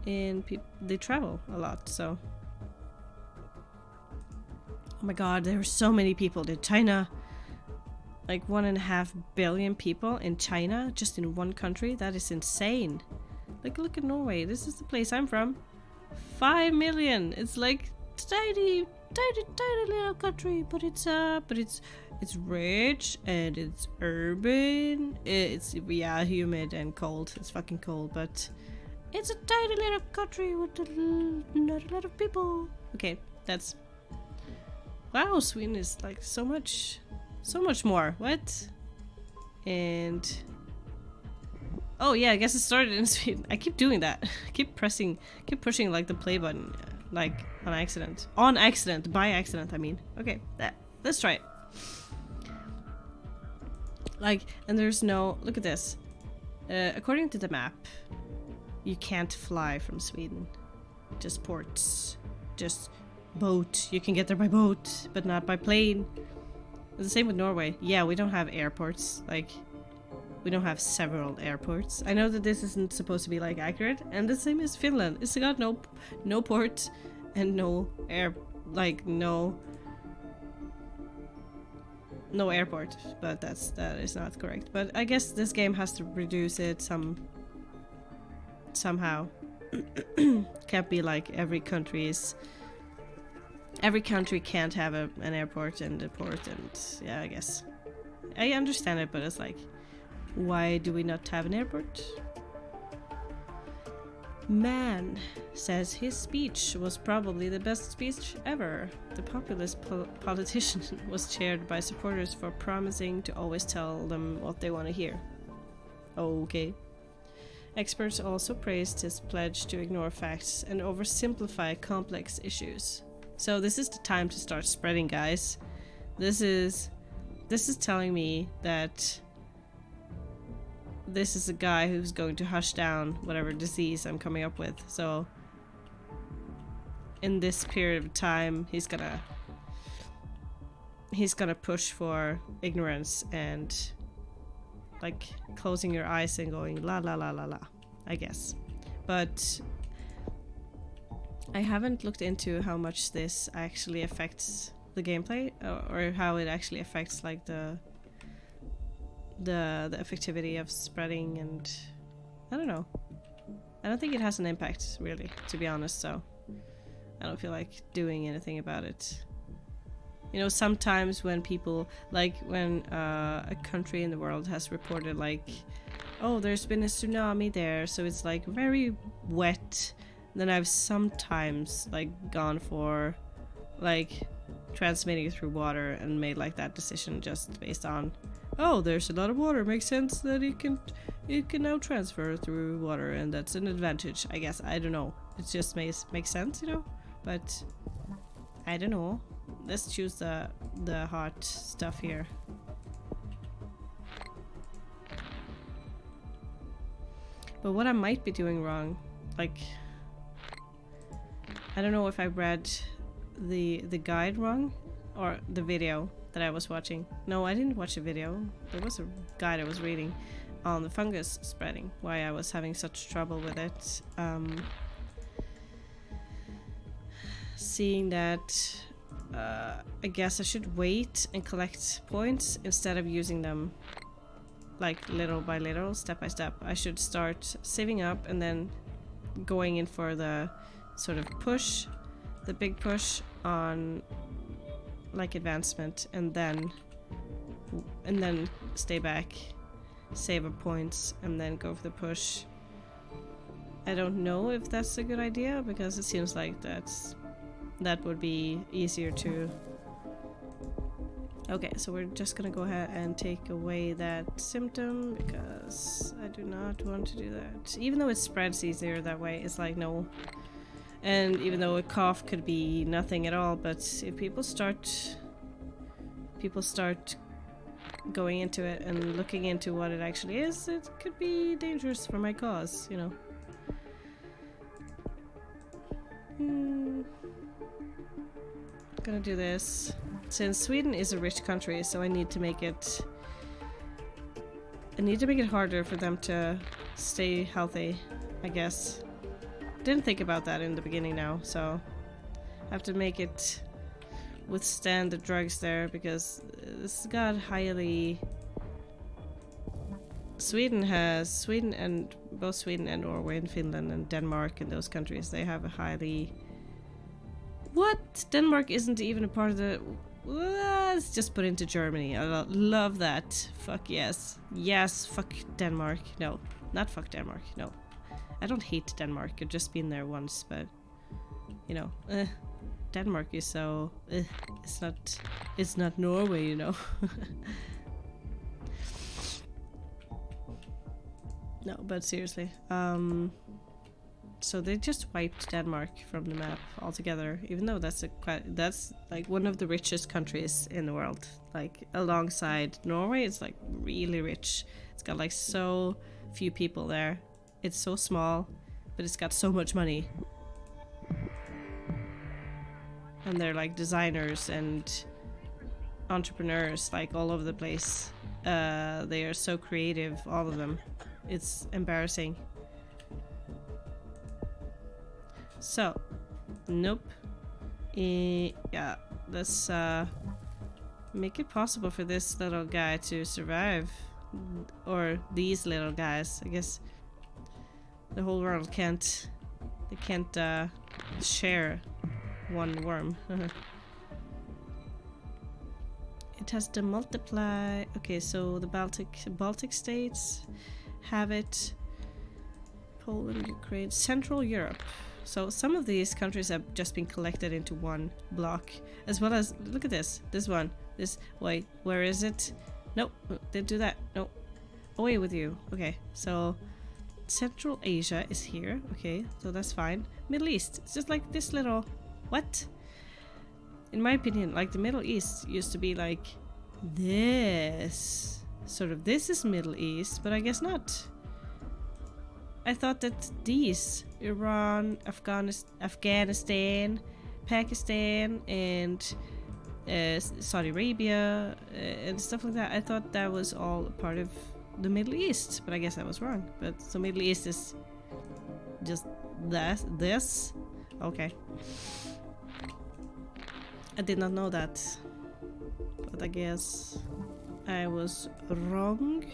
they travel a lot, so... Oh my god, there are so many people in China. Like 1.5 billion people in China, just in one country. That is insane. Like, look at Norway. This is the place I'm from. 5 million. It's like tiny little country, but it's rich and it's urban. It's humid and cold. It's fucking cold, but it's a tiny little country with not a lot of people. Okay, that's... Wow, Sweden is like so much more. What? And... Oh yeah, I guess it started in Sweden. I keep doing that. I keep pushing like the play button, like on accident. By accident, I mean. Okay, let's try it. Like, and there's no... Look at this. According to the map, you can't fly from Sweden. Just ports. just boat. You can get there by boat, but not by plane. The same with Norway. Yeah, we don't have airports. Like, we don't have several airports. I know that this isn't supposed to be like accurate, and the same is Finland. It's got no port and no air, like no airport. But that is not correct. But I guess this game has to reduce it somehow. Can't be like every country can't have an airport and a port, and yeah, I guess I understand it, but it's like, why do we not have an airport? Man says his speech was probably the best speech ever. The populist politician was cheered by supporters for promising to always tell them what they want to hear. Okay. Experts also praised his pledge to ignore facts and oversimplify complex issues. So this is the time to start spreading, guys. This is telling me that this is a guy who's going to hush down whatever disease I'm coming up with. So in this period of time, he's gonna push for ignorance and like closing your eyes and going la la la la la, I guess. But I haven't looked into how much this actually affects the gameplay, or how it actually affects like the effectivity of spreading, and I don't know. I don't think it has an impact really, to be honest, so I don't feel like doing anything about it. You know, sometimes when people, like when a country in the world has reported like, oh, there's been a tsunami there, so it's like very wet, then I've sometimes like gone for like transmitting it through water and made like that decision just based on, oh, there's a lot of water, makes sense that it can now transfer through water, and that's an advantage, I guess. I don't know, it just makes sense, you know, but I don't know. Let's choose the hot stuff here. But what I might be doing wrong, like, I don't know if I read the guide wrong or the video that I was watching. No, I didn't watch a video. There was a guide I was reading on the fungus spreading, why I was having such trouble with it. Seeing that I guess I should wait and collect points instead of using them like little by little, step by step. I should start saving up and then going in for the sort of push, the big push on like advancement, and then stay back, save up points, and then go for the push. I don't know if that's a good idea, because it seems like that would be easier to... Okay, so we're just gonna go ahead and take away that symptom, because I do not want to do that. Even though it spreads easier that way, it's like no. And even though a cough could be nothing at all, but if people start going into it and looking into what it actually is, it could be dangerous for my cause, you know. Gonna do this. Since Sweden is a rich country, so I need to make it harder for them to stay healthy, I guess. Didn't think about that in the beginning now, so I have to make it withstand the drugs there, because this got highly... Sweden and both Sweden and Norway and Finland and Denmark and those countries, they have a highly... What? Denmark isn't even a part of the... Let's just put into Germany. I love that. Fuck yes. Yes, fuck Denmark. No, not fuck Denmark. No. I don't hate Denmark. I've just been there once, but... You know, Denmark is so... It's not Norway, you know. No, but seriously. So they just wiped Denmark from the map altogether, even though that's like one of the richest countries in the world. Like alongside Norway, it's like really rich. It's got like so few people there. It's so small, but it's got so much money. And they're like designers and entrepreneurs like all over the place. They are so creative, all of them. It's embarrassing. So, nope. Yeah, let's make it possible for this little guy to survive. Or these little guys. I guess the whole world can't... They can't share one worm. It has to multiply. Okay, so the Baltic states have it. Poland, Ukraine, Central Europe. So some of these countries have just been collected into one block, as well as look at this one. This wait, where is it? Nope, didn't do that. Nope. Away with you. Okay, so Central Asia is here. Okay, so that's fine. Middle East. It's just like this little... What? In my opinion, like the Middle East used to be like this. Sort of this is Middle East, but I guess not. I thought that these, Iran, Afghanistan, Pakistan, and Saudi Arabia, and stuff like that, I thought that was all a part of the Middle East, but I guess I was wrong. But so Middle East is just this? Okay. I did not know that, but I guess I was wrong.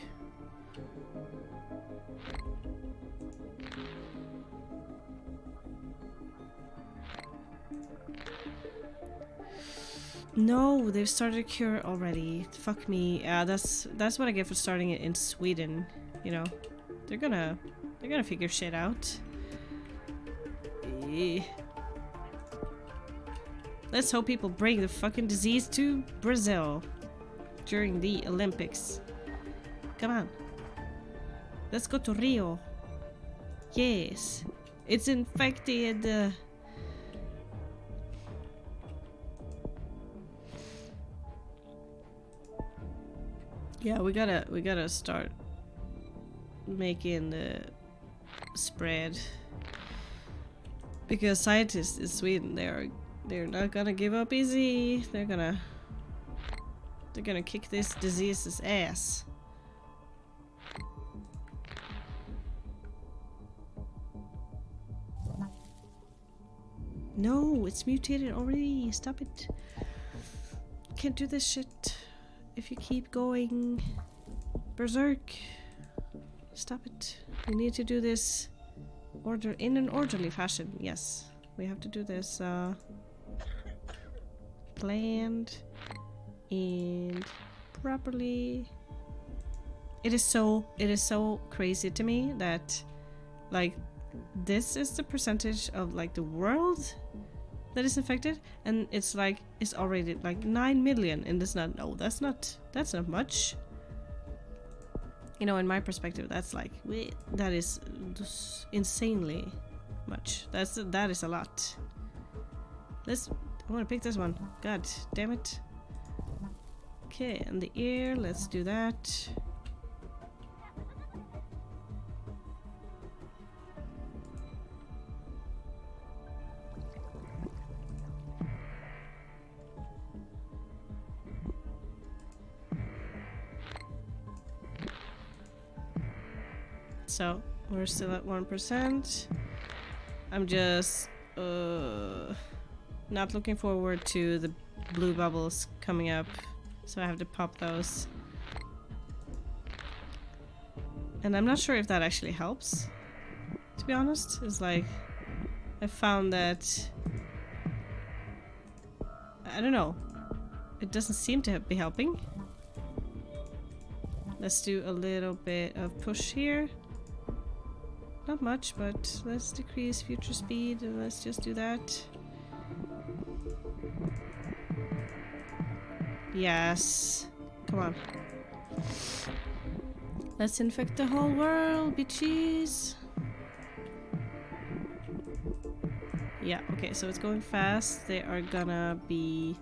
No, they've started a cure already. Fuck me. That's what I get for starting it in Sweden. You know, they're gonna figure shit out. Let's hope people bring the fucking disease to Brazil during the Olympics. Come on. Let's go to Rio. Yes. It's infected. Yeah, we gotta start making the spread. Because scientists in Sweden, they're not gonna give up easy. They're gonna kick this disease's ass. No, it's mutated already. Stop it. Can't do this shit if you keep going berserk. Stop it. We need to do this in an orderly fashion. Yes, we have to do this planned and properly. It is so crazy to me that like this is the percentage of like the world that is infected, and it's like it's already like 9 million, and it's not. No, that's not much. You know, in my perspective, that's like that is insanely much. That is a lot. I want to pick this one. God damn it. Okay, and the ear. Let's do that. So we're still at 1%. I'm just not looking forward to the blue bubbles coming up, so I have to pop those. And I'm not sure if that actually helps, to be honest. It's like I found that I don't know, it doesn't seem to be helping. Let's do a little bit of push here. Not much, but let's decrease future speed and let's just do that. Yes. Come on. Let's infect the whole world, bitches. Yeah, okay, so it's going fast. They are gonna be...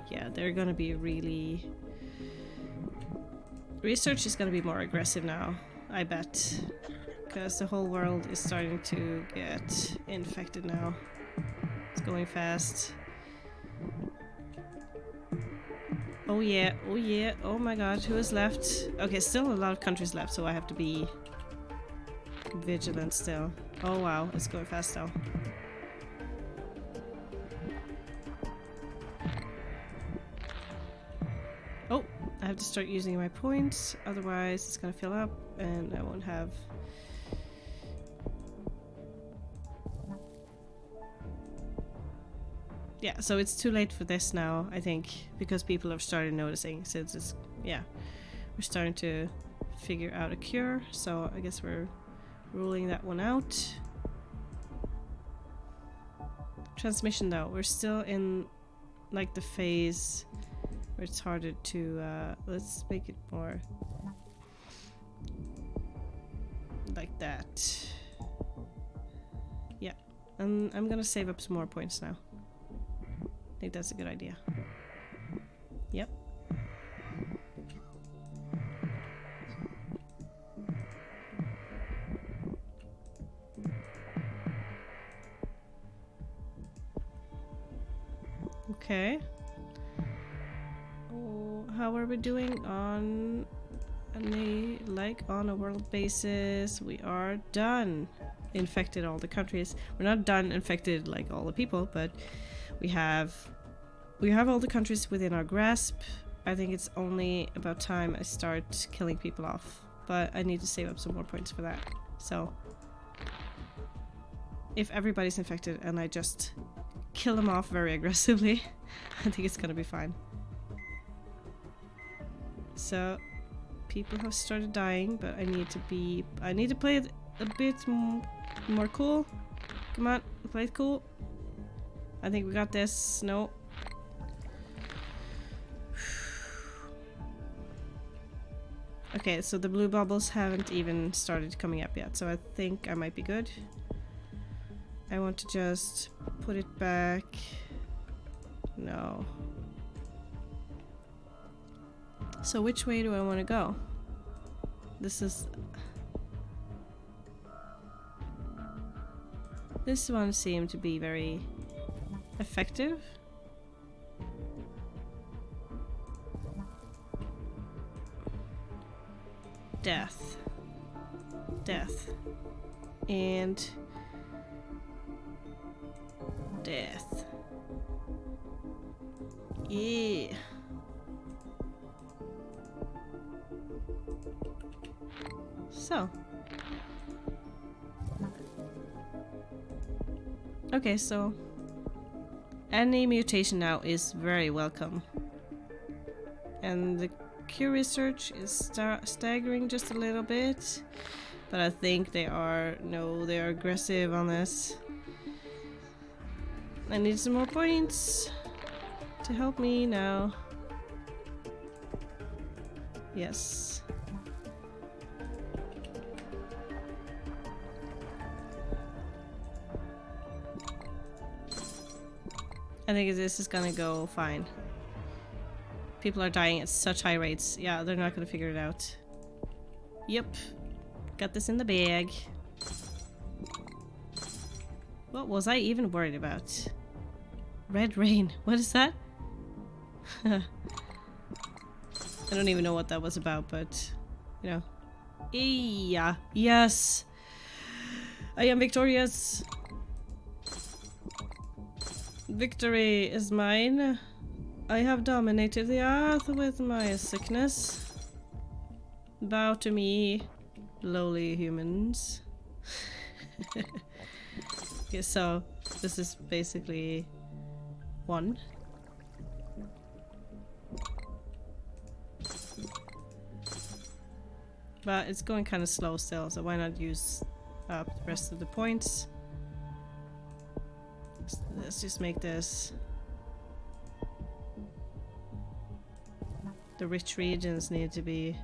Yeah, they're gonna be really... Research is gonna be more aggressive now, I bet. Because the whole world is starting to get infected now. It's going fast. Oh yeah, oh yeah, oh my god, who is left? Okay, still a lot of countries left, so I have to be vigilant still. Oh wow, it's going fast though. Oh, I have to start using my points, otherwise it's gonna fill up and I won't have... Yeah, so it's too late for this now, I think, because people have started noticing since it's... Yeah, we're starting to figure out a cure, so I guess we're ruling that one out. Transmission though, we're still in like the phase where it's harder to... let's make it more like that. Yeah, and I'm gonna save up some more points now. I think that's a good idea. Yep. Okay. Oh, how are we doing on on a world basis? We are done. Infected all the countries. We're not done infected like all the people, but we have all the countries within our grasp. I think it's only about time I start killing people off, but I need to save up some more points for that. So if everybody's infected and I just kill them off very aggressively, I think it's gonna be fine. So people have started dying, but I need to play it a bit more cool. Come on, play it cool. I think we got this. No. Okay, so the blue bubbles haven't even started coming up yet, so I think I might be good. I want to just put it back. No. So which way do I want to go? This one seemed to be very effective. Death. Death. And death. Yeah. So. Okay, so any mutation now is very welcome. And the cure research is staggering just a little bit, but I think they are aggressive on this. I need some more points to help me now. Yes. I think this is gonna go fine. People are dying at such high rates. Yeah, they're not gonna figure it out. Yep. Got this in the bag. What was I even worried about? Red rain. What is that? I don't even know what that was about, but you know. Yeah. Yes. I am victorious. Victory is mine. I have dominated the earth with my sickness. Bow to me, lowly humans. Okay, so this is basically one. But it's going kind of slow still, so why not use up the rest of the points? Let's just make this. The rich regions need to be...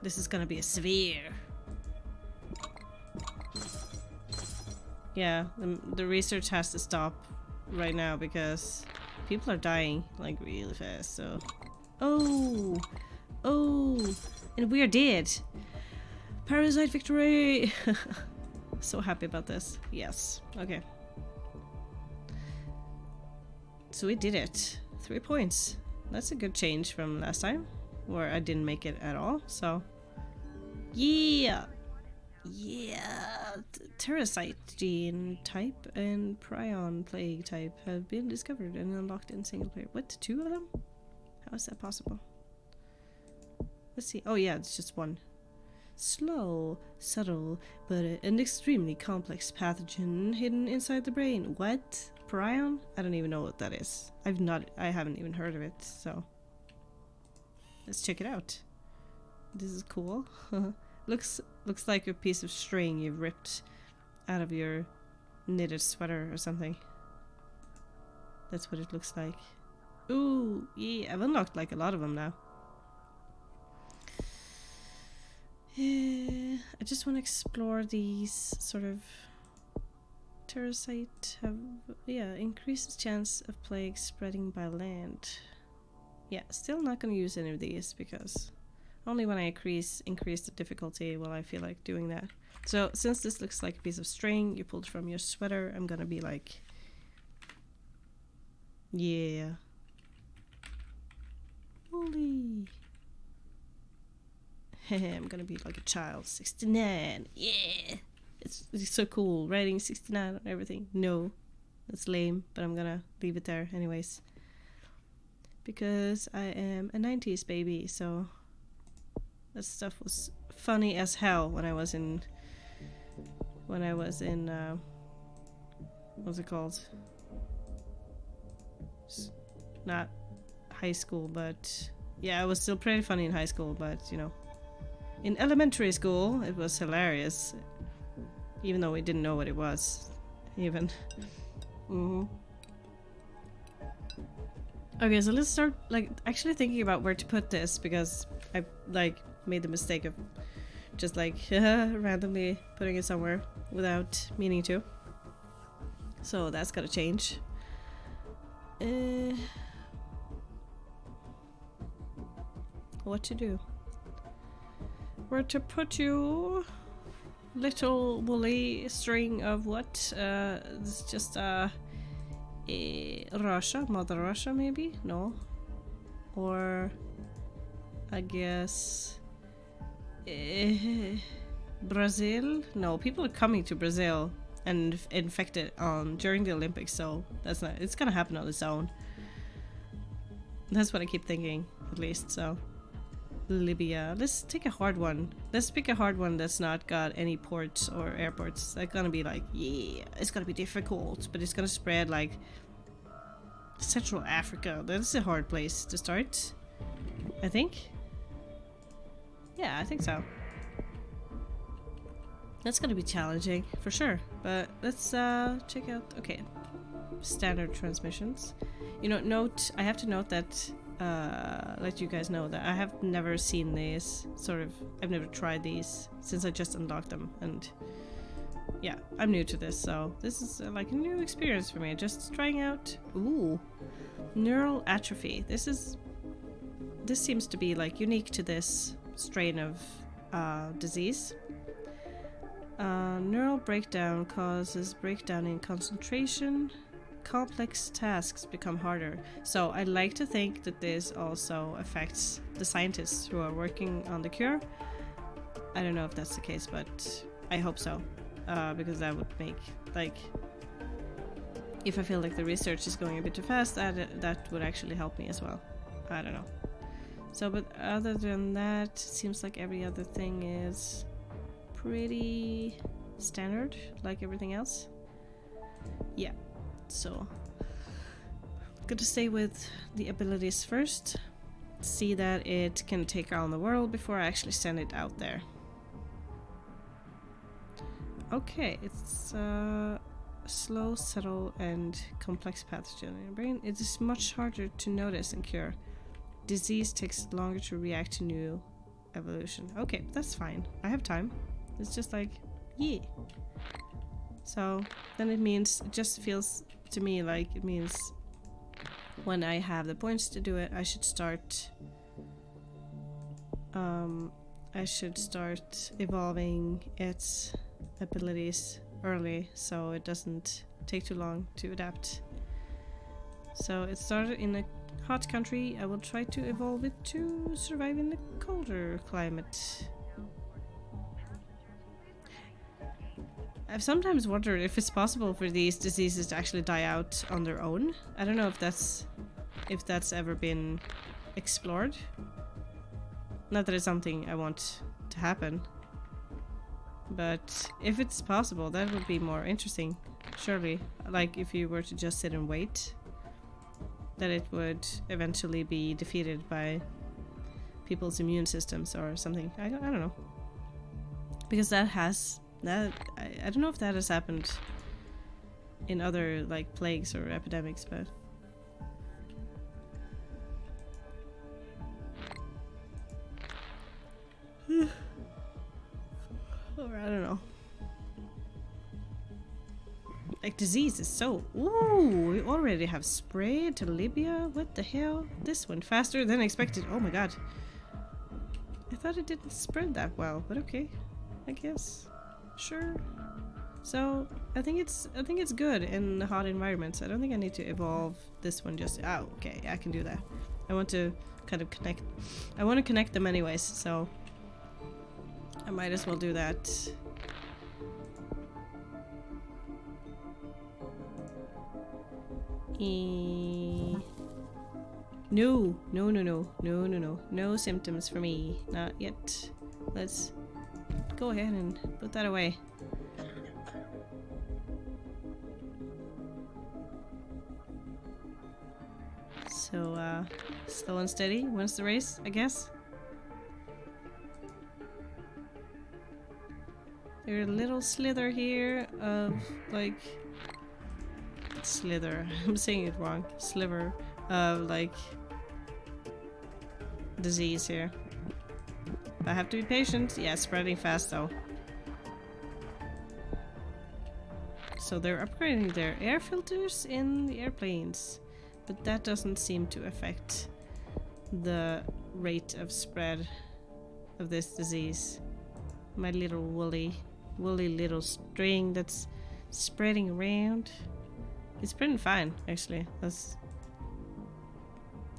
This is gonna be a sphere. Yeah, the research has to stop right now because people are dying like really fast, so... Oh! Oh! And we're dead! Parasite victory! So happy about this. Yes. Okay. So we did it. 3 points. That's a good change from last time, where I didn't make it at all, so... Yeah! Yeah! Terracite gene type and prion plague type have been discovered and unlocked in single player. What? 2 of them? How is that possible? Let's see. Oh yeah, it's just 1. Slow, subtle, but an extremely complex pathogen hidden inside the brain. What? Prion? I don't even know what that is. I haven't even heard of it, so let's check it out. This is cool. looks like a piece of string you've ripped out of your knitted sweater or something. That's what it looks like. Ooh, yeah, I've unlocked like a lot of them now. Yeah, I just want to explore these sort of... Terracite have, yeah, increases chance of plague spreading by land. Yeah, still not going to use any of these because only when I increase the difficulty will I feel like doing that. So since this looks like a piece of string you pulled from your sweater, I'm going to be like, yeah. Holy. I'm gonna be like a child. 69. Yeah. It's so cool. Writing 69 on everything. No. That's lame, but I'm gonna leave it there anyways. Because I am a 90s baby, so that stuff was funny as hell when I was in what's it called? Not high school, but yeah, it was still pretty funny in high school, but you know, in elementary school it was hilarious, even though we didn't know what it was even. Okay, so let's start like actually thinking about where to put this, because I like made the mistake of just like randomly putting it somewhere without meaning to, so that's gotta change. What to do? Where to put you? Little woolly string of what? It's just Russia, Mother Russia maybe? No. Or I guess Brazil? No, people are coming to Brazil and infected during the Olympics, so that's not, it's gonna happen on its own. That's what I keep thinking, at least, so. Libya. Let's take a hard one. Let's pick a hard one that's not got any ports or airports. That's gonna be like, yeah, it's gonna be difficult, but it's gonna spread like Central Africa. That's a hard place to start, I think. Yeah, I think so. That's gonna be challenging for sure, but let's check out. Okay, standard transmissions. You know, I have to note that let you guys know that I have never seen these I've never tried these since I just unlocked them, and yeah, I'm new to this, so this is like a new experience for me, just trying out. Ooh, neural atrophy. This seems to be like unique to this strain of disease. Neural breakdown causes breakdown in concentration. Complex tasks become harder. So I like to think that this also affects the scientists who are working on the cure. I don't know if that's the case, but I hope so, because that would make, like, if I feel like the research is going a bit too fast, that would actually help me as well. I don't know. So, but other than that, it seems like every other thing is pretty standard, like everything else. Yeah. So, I'm gonna stay with the abilities first, see that it can take on the world before I actually send it out there. Okay, it's slow, subtle, and complex pathogen in your brain. It is much harder to notice and cure. Disease takes longer to react to new evolution. Okay, that's fine. I have time. It's just like, yeah. So then it means, it just feels to me like it means when I have the points to do it, I should start evolving its abilities early, so it doesn't take too long to adapt. So it started in a hot country. I will try to evolve it to survive in a colder climate. I've sometimes wondered if it's possible for these diseases to actually die out on their own. I don't know if that's ever been explored. Not that it's something I want to happen. But if it's possible, that would be more interesting. Surely. Like if you were to just sit and wait, that it would eventually be defeated by people's immune systems or something. I don't know. Because I don't know if that has happened in other like plagues or epidemics, but or I don't know. Like disease is so... Ooh, we already have spread to Libya? What the hell? This went faster than expected. Oh my god. I thought it didn't spread that well, but okay. I guess. Sure. So, I think it's good in hot environments. I don't think I need to evolve this one just... Oh, okay, I can do that. I want to kind of connect... I want to connect them anyways, so... I might as well do that. No symptoms for me. Not yet. Let's go ahead and put that away. So, slow and steady wins the race, I guess. There's a little slither here of, like... Slither. I'm saying it wrong. Sliver of, like... disease here. I have to be patient. Yeah, spreading fast though. So they're upgrading their air filters in the airplanes. But that doesn't seem to affect the rate of spread of this disease. My little woolly little string that's spreading around. It's spreading fine, actually. That's...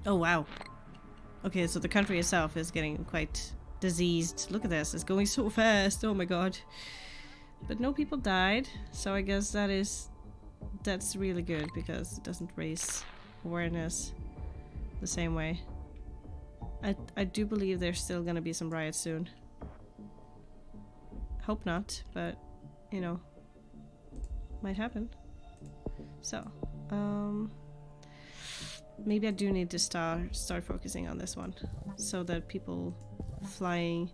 Oh, wow. Okay, so the country itself is getting quite diseased. Look at this, it's going so fast. Oh my god. But no people died, so I guess that's really good because it doesn't raise awareness the same way. I do believe there's still gonna be some riots soon. Hope not, but you know, might happen. So, maybe I do need to start focusing on this one, so that people flying,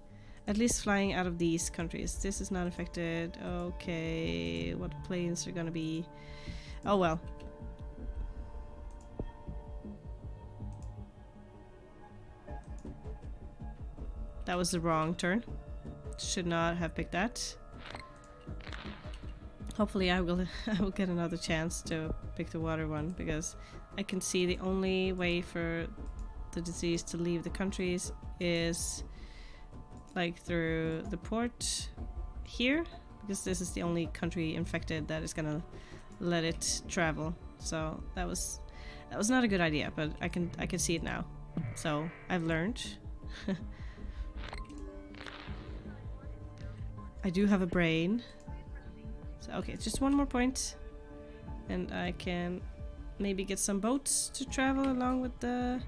at least flying out of these countries. This is not affected. Okay, what planes are gonna be? Oh well. That was the wrong turn. Should not have picked that. Hopefully I will get another chance to pick the water one, because I can see the only way for the disease to leave the countries is like through the port here, because this is the only country infected that is gonna let it travel. So that was not a good idea, but I can see it now. So I've learned. I do have a brain. So, okay, just one more point. And I can maybe get some boats to travel along with the...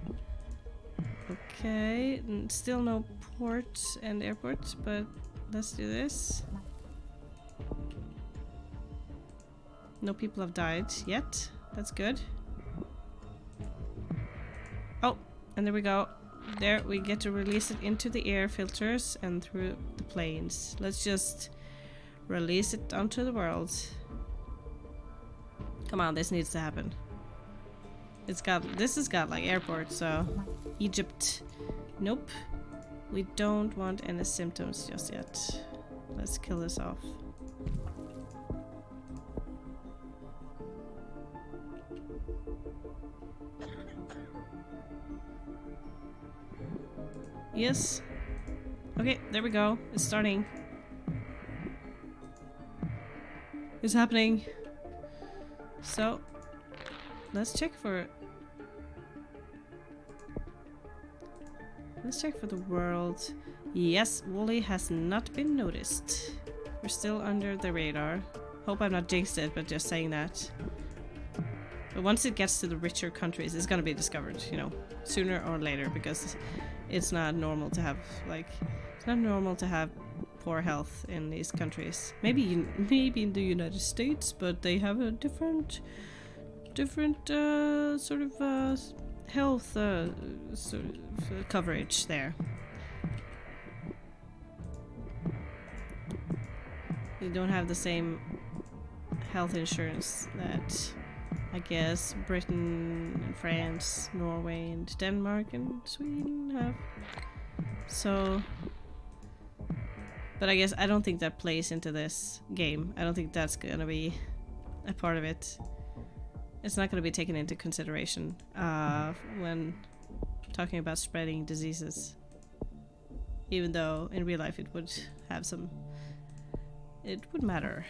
Okay, still no port and airport, but let's do this. No people have died yet. That's good. Oh, and there we go. There, we get to release it into the air filters and through the planes. Let's just release it onto the world. Come on, this needs to happen. This has got like airports, so Egypt. Nope. We don't want any symptoms just yet. Let's kill this off. Yes. Okay, there we go. It's starting. It's happening. So, let's check for Let's check for the world. Yes, Wooly has not been noticed. We're still under the radar. Hope I'm not jinxed it, but just saying that. But once it gets to the richer countries, it's gonna be discovered, you know, sooner or later, because it's not normal to have, like, it's not normal to have poor health in these countries. Maybe in the United States, but they have a different sort of health sort of coverage there. You don't have the same health insurance that I guess Britain and France, Norway and Denmark and Sweden have. So, but I guess I don't think that plays into this game. I don't think that's gonna be a part of it. It's not gonna be taken into consideration when talking about spreading diseases. Even though in real life it would have some... It would matter,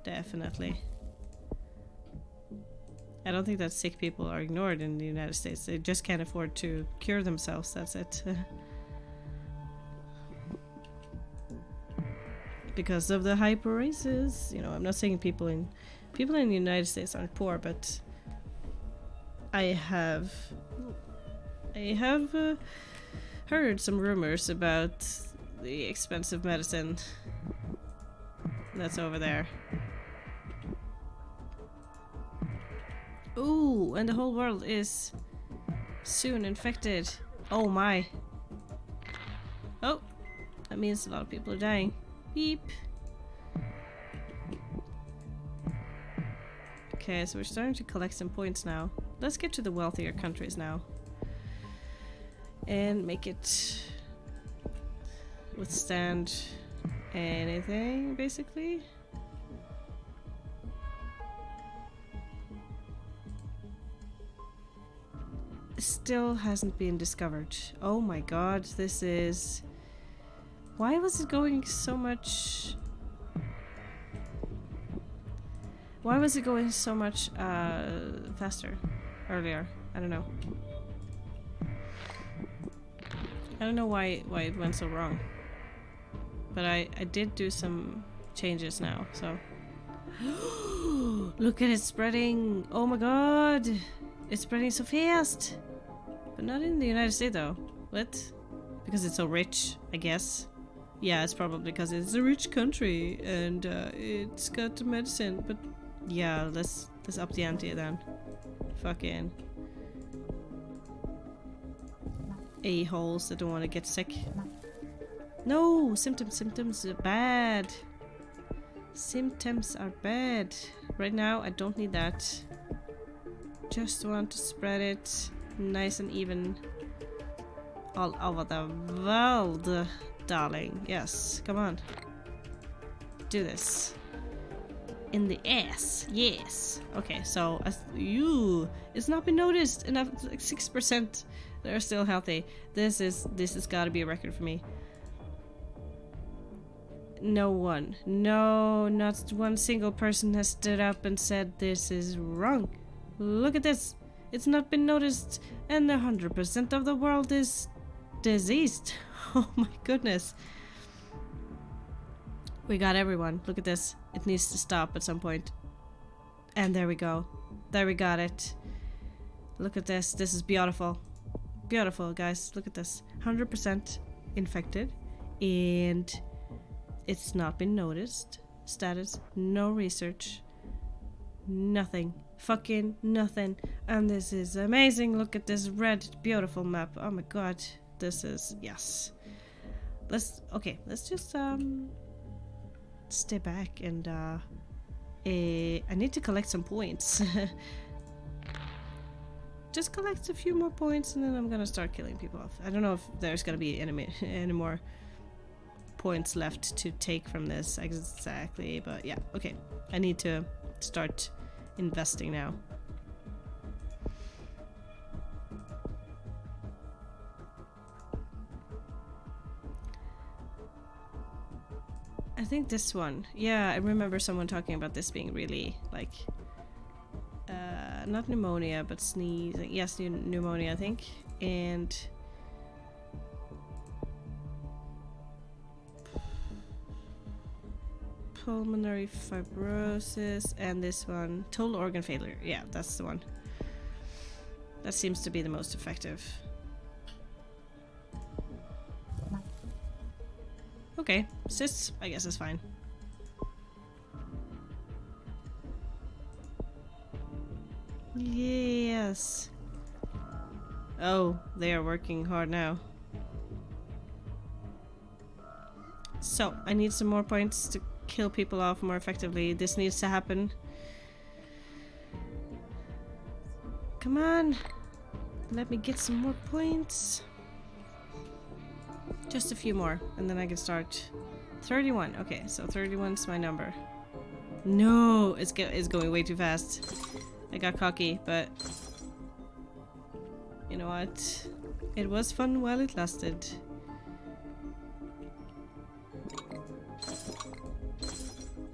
definitely. I don't think that sick people are ignored in the United States. They just can't afford to cure themselves, that's it. Because of the high prices. You know, I'm not saying people in the United States aren't poor, but I have heard some rumors about the expensive medicine that's over there. Ooh, and the whole world is soon infected. Oh my. Oh, that means a lot of people are dying. Beep. Okay, so we're starting to collect some points now. Let's get to the wealthier countries now. And make it withstand anything, basically. Still hasn't been discovered. Oh my god, this is... Why was it going so much... Why was it going so much faster earlier? I don't know. I don't know why it went so wrong. But I did do some changes now, so... Look at it spreading! Oh my god! It's spreading so fast! But not in the United States though. What? Because it's so rich, I guess. Yeah, it's probably because it's a rich country and it's got medicine. But yeah, let's up the ante then. Fucking a-holes that don't want to get sick. No! Symptoms are bad. Symptoms are bad. Right now, I don't need that. Just want to spread it nice and even all over the world, darling. Yes, come on. Do this. In the ass. Yes. Okay, so it's not been noticed enough. Like 6% that are still healthy. This has got to be a record for me. No, not one single person has stood up and said this is wrong. Look at this. It's not been noticed and 100% of the world is diseased. Oh my goodness. We got everyone. Look at this. It needs to stop at some point. And there we go. There we got it. Look at this. This is beautiful. Beautiful, guys. Look at this. 100% infected. And it's not been noticed. Status. No research. Nothing. Fucking nothing. And this is amazing. Look at this red, beautiful map. Oh my god. This is... Yes. Let's just stay back and I need to collect some points. Just collect a few more points and then I'm gonna start killing people off. I don't know if there's gonna be any more points left to take from this exactly, but yeah, okay. I need to start investing now. I think this one. Yeah, I remember someone talking about this being really, like, not pneumonia, but sneezing. Yes, pneumonia, I think. And pulmonary fibrosis, and this one, total organ failure. Yeah, that's the one. That seems to be the most effective. Okay, cysts, I guess is fine. Yes. Oh, they are working hard now. So, I need some more points to kill people off more effectively. This needs to happen. Come on! Let me get some more points. Just a few more, and then I can start. 31. Okay, so 31's my number. No! It's going way too fast. I got cocky, but... you know what? It was fun while it lasted.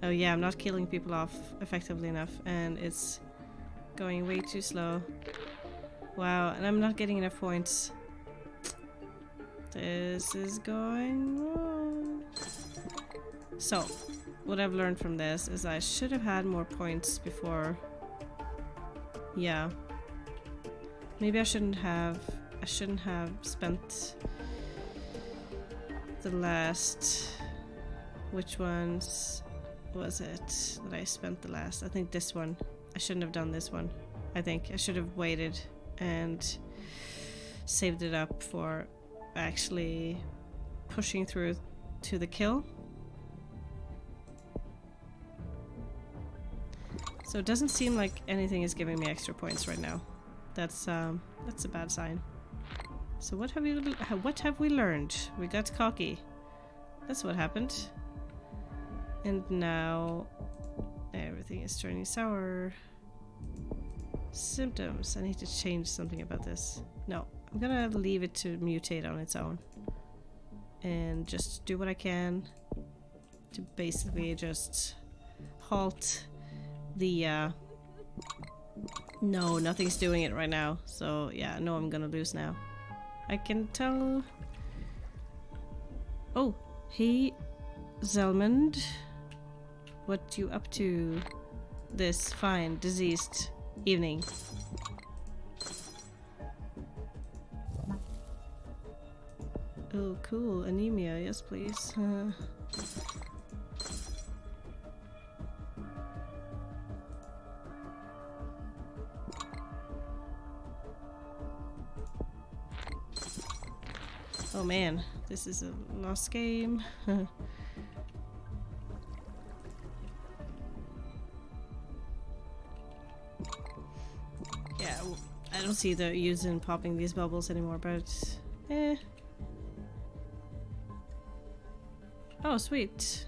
Oh yeah, I'm not killing people off effectively enough, and it's going way too slow. Wow, and I'm not getting enough points. This is going wrong. So, what I've learned from this is I should have had more points before. Yeah. Maybe I shouldn't have spent the last... which ones was it that I spent the last? I think this one. I shouldn't have done this one. I think I should have waited and saved it up for actually pushing through to the kill. So it doesn't seem like anything is giving me extra points right now. That's a bad sign. So what have we learned? We got cocky. That's what happened. And now everything is turning sour. Symptoms. I need to change something about this. No, I'm gonna leave it to mutate on its own. And just do what I can to basically just halt the no, nothing's doing it right now. So yeah, I know I'm gonna lose now. I can tell. Oh, hey Zelmond. What you up to this fine diseased evening? Oh, cool. Anemia, yes please. Oh man, this is a lost game. Yeah, I don't see the use in popping these bubbles anymore, but eh. Oh, sweet.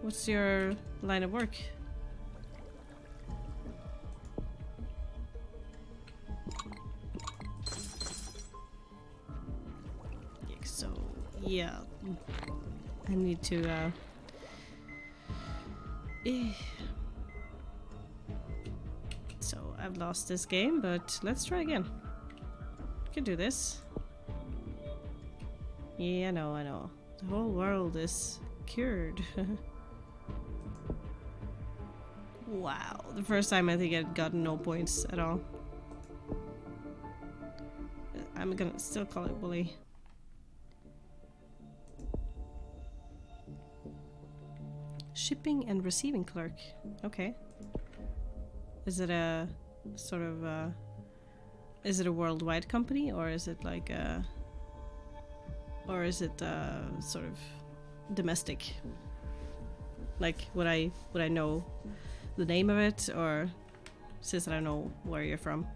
What's your line of work? So, yeah. I need to, So, I've lost this game, but let's try again. We can do this. Yeah, I know. The whole world is cured. Wow, the first time I think I'd gotten no points at all. I'm gonna still call it bully. Shipping and receiving clerk. Okay. Is it a sort of is it a worldwide company, or is it like a, or is it sort of domestic? Like would I know the name of it, or since I don't know where you're from?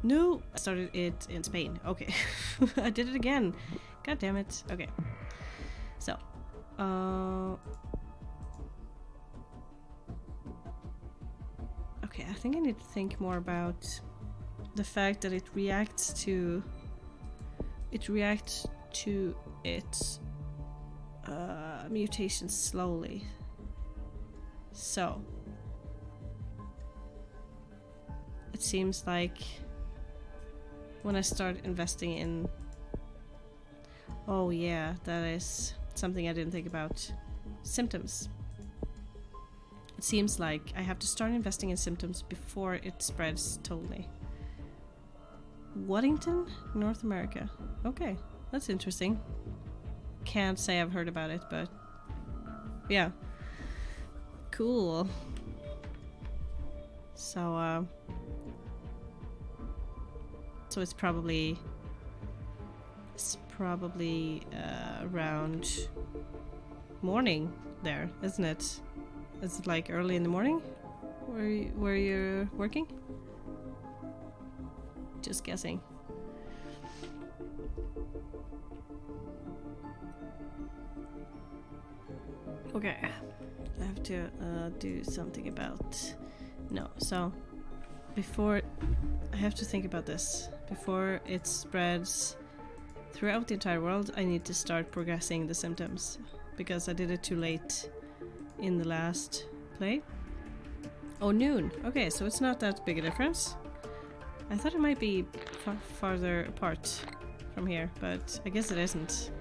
No, I started it in Spain. Okay. I did it again. God damn it. Okay. So, okay, I think I need to think more about the fact that it reacts to its mutation slowly. So, it seems like when I start investing in... Oh yeah, that is something I didn't think about. Symptoms. It seems like I have to start investing in symptoms before it spreads totally. Waddington, North America. Okay, that's interesting. Can't say I've heard about it, but yeah. Cool. So it's probably around morning there, isn't it? Is it like early in the morning where you're working? Just guessing. Okay, I have to do something about... No, so before... I have to think about this. Before it spreads throughout the entire world, I need to start progressing the symptoms. Because I did it too late in the last play. Oh, noon. Okay, so it's not that big a difference. I thought it might be farther apart from here, but I guess it isn't.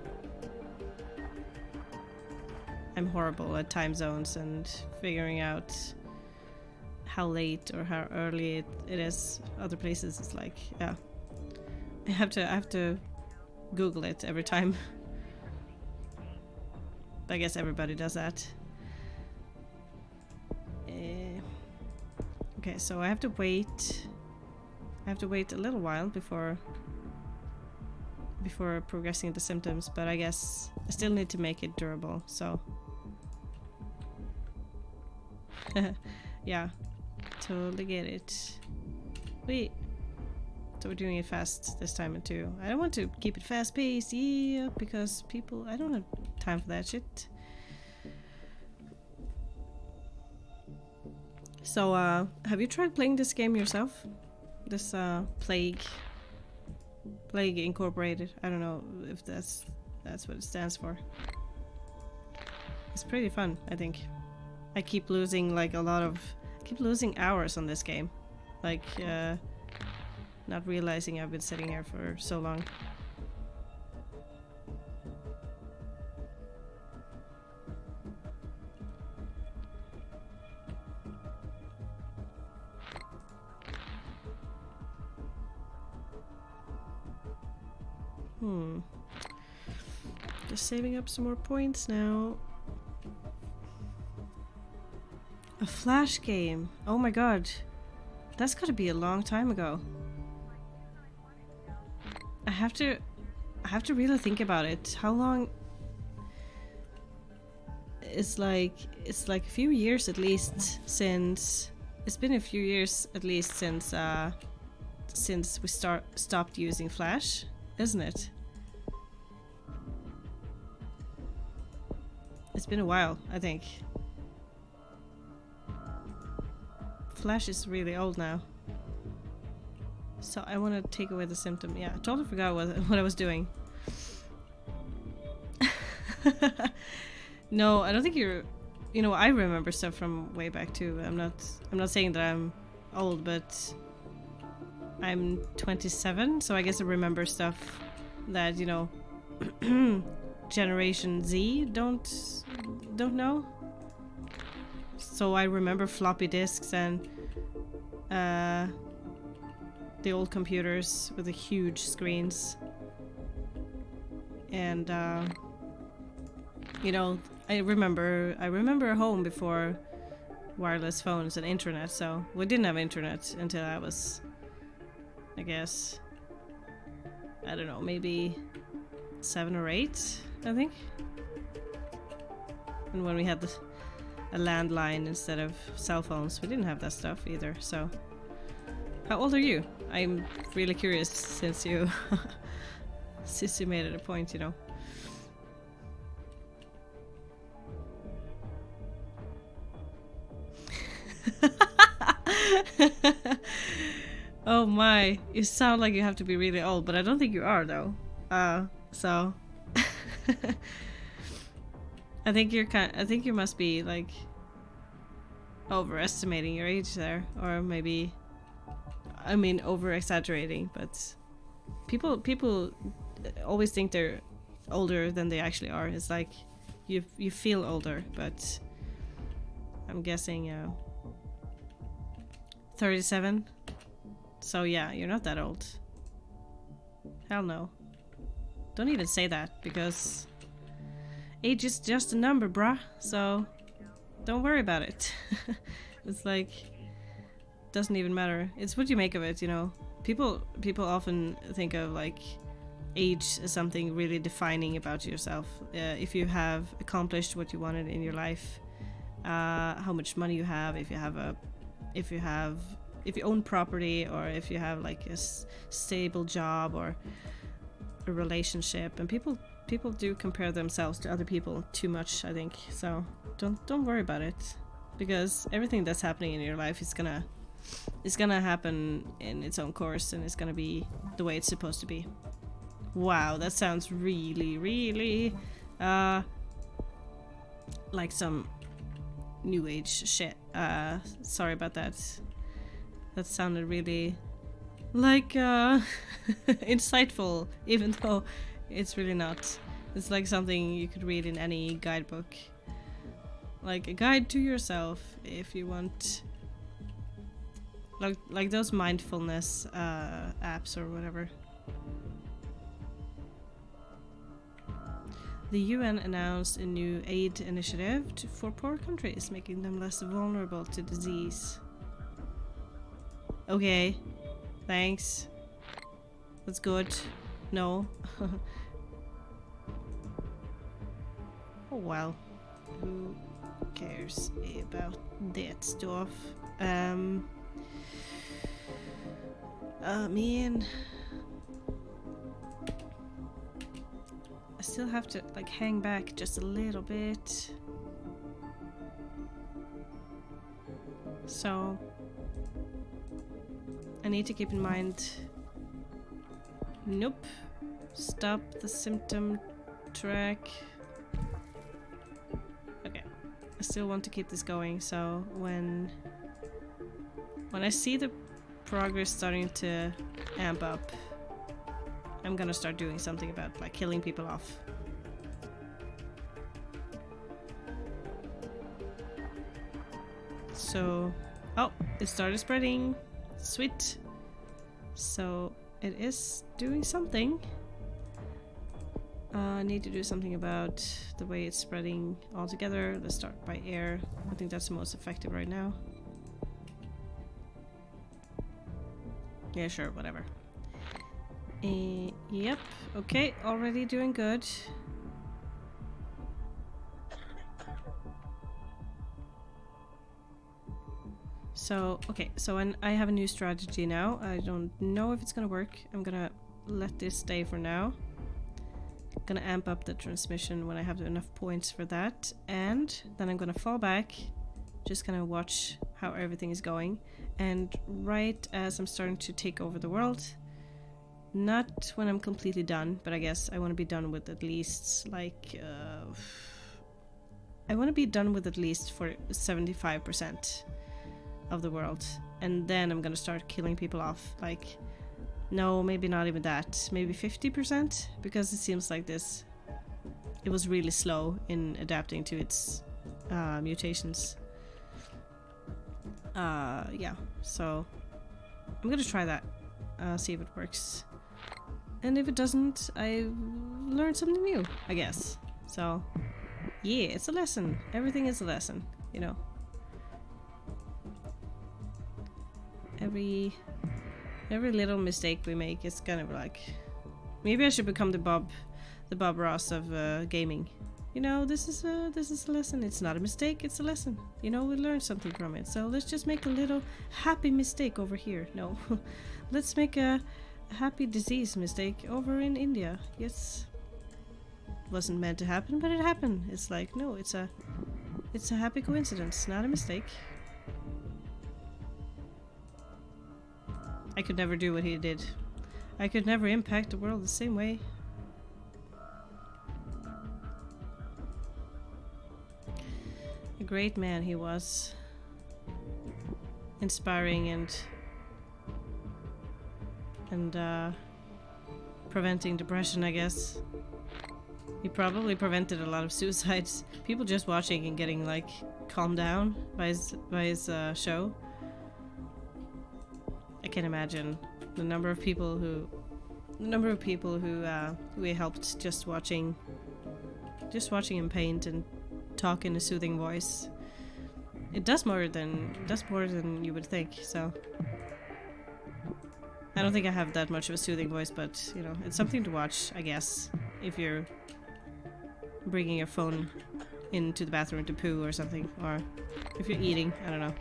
I'm horrible at time zones and figuring out how late or how early it is. Other places it's like, yeah. I have to Google it every time. I guess everybody does that. Okay, so I have to wait. I have to wait a little while before progressing the symptoms, but I guess I still need to make it durable, so... Yeah, totally get it. Wait. So we're doing it fast this time too. I don't want to keep it fast paced, yeah, because people... I don't have time for that shit. So, have you tried playing this game yourself? This, Plague Incorporated. I don't know if that's what it stands for. It's pretty fun, I think. I keep losing, like, I keep losing hours on this game. Like, not realizing I've been sitting here for so long. Just saving up some more points now. A Flash game. Oh my god. That's gotta be a long time ago. I have to really think about it. How long? It's like a few years at least since... It's been a few years at least since we stopped using Flash, isn't it? It's been a while, I think. Flash is really old now. So I want to take away the symptom. Yeah, I totally forgot what I was doing. No, I don't think you're... You know, I remember stuff from way back too. I'm not saying that I'm old, but I'm 27, so I guess I remember stuff that, you know, Generation Z don't know. So I remember floppy disks and the old computers with the huge screens, and you know, I remember a home before wireless phones and internet. So we didn't have internet until I was, I guess, I don't know, maybe 7 or 8, I think. And when we had a landline instead of cell phones, we didn't have that stuff either. So, how old are you? I'm really curious since you made it a point, you know. Oh my, you sound like you have to be really old, but I don't think you are though. So I think you must be like overestimating your age there, or maybe, I mean, over exaggerating, but People always think they're older than they actually are. It's like you feel older, but I'm guessing 37. So yeah, you're not that old. Hell no. Don't even say that, because age is just a number, bruh. So don't worry about it. It's like, doesn't even matter. It's what you make of it, you know. People often think of like age as something really defining about yourself. If you have accomplished what you wanted in your life, how much money you have, if you own property, or if you have like a stable job or a relationship. And people do compare themselves to other people too much, I think. So don't worry about it, because everything that's happening in your life is gonna happen in its own course, and it's gonna be the way it's supposed to be. Wow, that sounds really like some new age shit. Sorry about that. That sounded really like insightful, even though it's really not. It's like something you could read in any guidebook. Like a guide to yourself, if you want. Like those mindfulness apps or whatever. The UN announced a new aid initiative for poor countries, making them less vulnerable to disease. Okay, thanks. That's good. No. Oh well. Who cares about that stuff? I mean, I still have to like hang back just a little bit. So I need to keep in mind. Nope. Stop the symptom track. Okay. I still want to keep this going, so when I see the progress starting to amp up, I'm gonna start doing something about like killing people off. So, oh, it started spreading. Sweet. So it is doing something. I need to do something about the way it's spreading altogether. Let's start by air. I think that's the most effective right now. Yeah, sure, whatever. Yep, okay, already doing good. So, okay, so I have a new strategy now. I don't know if it's gonna work. I'm gonna let this stay for now. Gonna amp up the transmission when I have enough points for that. And then I'm gonna fall back. Just gonna watch how everything is going. And right as I'm starting to take over the world, not when I'm completely done, but I guess I want to be done with at least like I want to be done with at least for 75% of the world, and then I'm gonna start killing people off. Like, no, maybe not even that, maybe 50%, because it seems like it was really slow in adapting to its mutations. Yeah, so I'm gonna try that, see if it works. And if it doesn't, I learned something new, I guess. So, yeah, it's a lesson. Everything is a lesson, you know. Every little mistake we make is kind of like, maybe I should become the Bob Ross of gaming. You know, this is a lesson. It's not a mistake, it's a lesson. You know, we learn something from it. So let's just make a little happy mistake over here. No, let's make a happy disease mistake over in India. Yes, wasn't meant to happen, but it happened. It's like, no, it's a happy coincidence, not a mistake. I could never do what he did. I could never impact the world the same way. A great man he was. Inspiring and preventing depression, I guess. He probably prevented a lot of suicides. People just watching and getting like calmed down by his show. I can imagine the number of people who we helped just watching him paint and talk in a soothing voice. It does more than you would think. So I don't think I have that much of a soothing voice, but you know, it's something to watch, I guess, if you're bringing your phone into the bathroom to poo or something, or if you're eating, I don't know.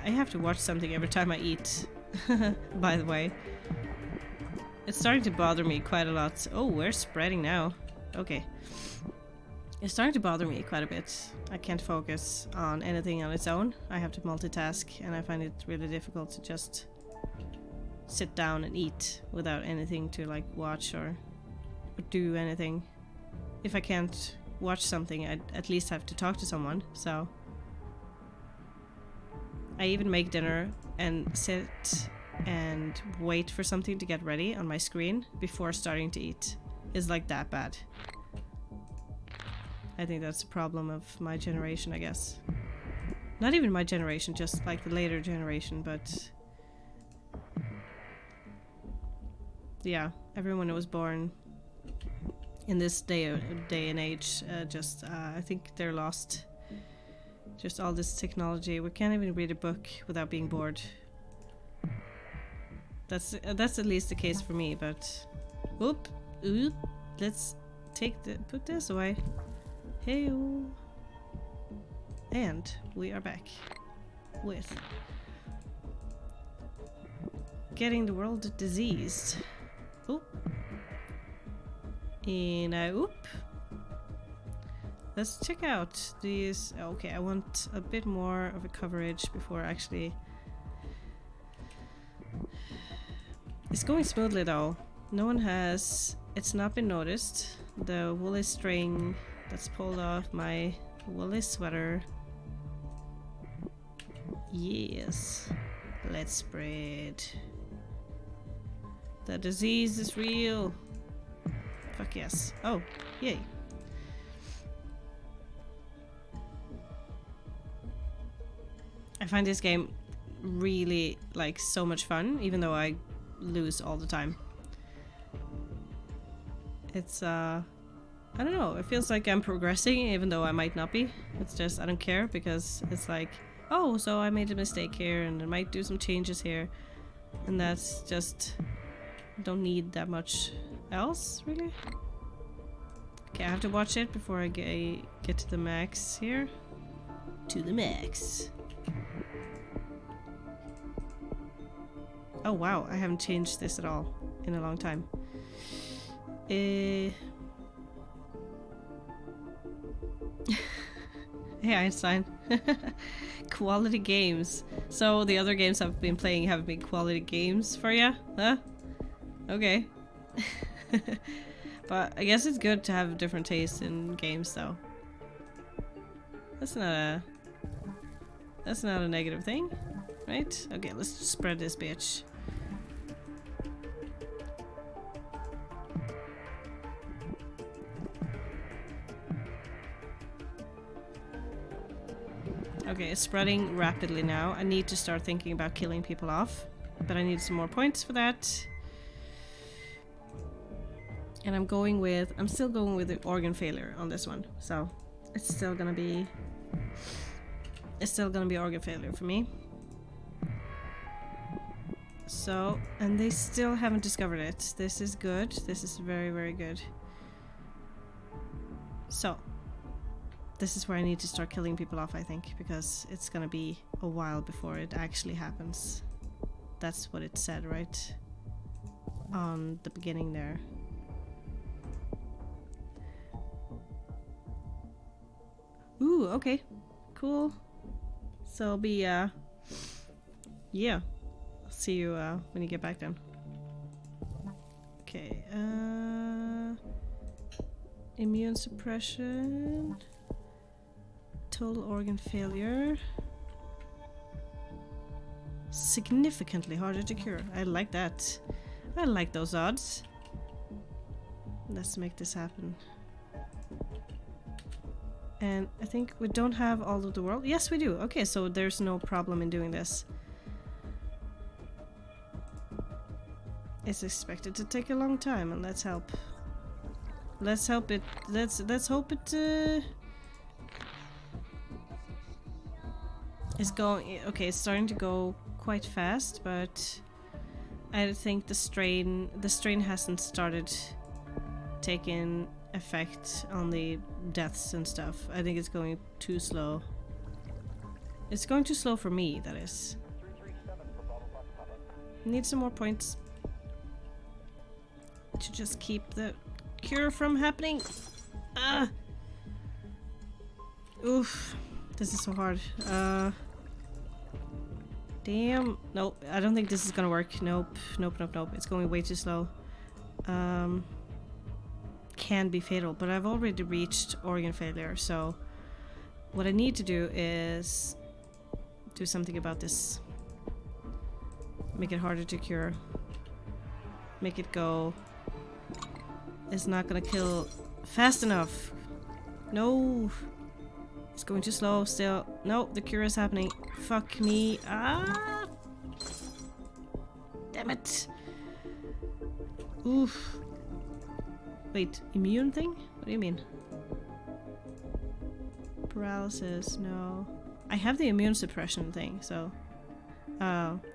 I have to watch something every time I eat, by the way. It's starting to bother me quite a lot. Oh, we're spreading now. Okay. It's starting to bother me quite a bit. I can't focus on anything on its own. I have to multitask, and I find it really difficult to just sit down and eat without anything to like watch or do anything. If I can't watch something, I at least have to talk to someone, so I even make dinner and sit and wait for something to get ready on my screen before starting to eat. It's like that bad. I think that's a problem of my generation, I guess. Not even my generation, just like the later generation, but yeah, everyone who was born in this day and age, I think they're lost. Just all this technology. We can't even read a book without being bored. That's at least the case for me, but oop, let's put this away. Hey-o. And we are back with getting the world diseased. Oop. And oop. Let's check out these. Okay, I want a bit more of a coverage before actually. It's going smoothly though. No one has. It's not been noticed. The woolly string that's pulled off my woolly sweater. Yes. Let's spread. The disease is real. Fuck yes. Oh, yay. I find this game really like so much fun, even though I lose all the time. It's I don't know, it feels like I'm progressing even though I might not be. It's just I don't care because it's like, oh, so I made a mistake here and I might do some changes here, and that's just don't need that much else really. Okay, I have to watch it before I get to the max here. To the max. Oh wow, I haven't changed this at all in a long time. Hey Einstein. Quality games. So the other games I've been playing haven't been quality games for you? Huh? Okay. But I guess it's good to have different tastes in games though. That's not a negative thing, right? Okay, let's spread this bitch. Okay, it's spreading rapidly now. I need to start thinking about killing people off, but I need some more points for that. And I'm still going with the organ failure on this one, so it's still gonna be organ failure for me. So, and they still haven't discovered it. This is good. This is very, very good. So, this is where I need to start killing people off, I think, because it's gonna be a while before it actually happens. That's what it said, right? On the beginning there. Ooh, okay. Cool. So I'll be, yeah. I'll see you, when you get back then. Okay, immune suppression. Total organ failure. significantly harder to cure. I like that. I like those odds. Let's make this happen. And I think we don't have all of the world. Yes, we do. Okay, so there's no problem in doing this. It's expected to take a long time, and let's help. Let's help it. Let's hope it is going. Okay, it's starting to go quite fast, but I think the strain hasn't started taking effect on the deaths and stuff. I think it's going too slow. It's going too slow for me, that is. Need some more points to just keep the cure from happening. Ah! Oof. This is so hard. Damn. No, I don't think this is gonna work. Nope. Nope, nope, nope. It's going way too slow. Can be fatal, but I've already reached organ failure, so what I need to do is do something about this. Make it harder to cure. Make it go. It's not gonna kill fast enough. No. It's going too slow still. No, the cure is happening. Fuck me. Ah! Damn it. Oof. Wait, immune thing? What do you mean? Paralysis, no. I have the immune suppression thing, so...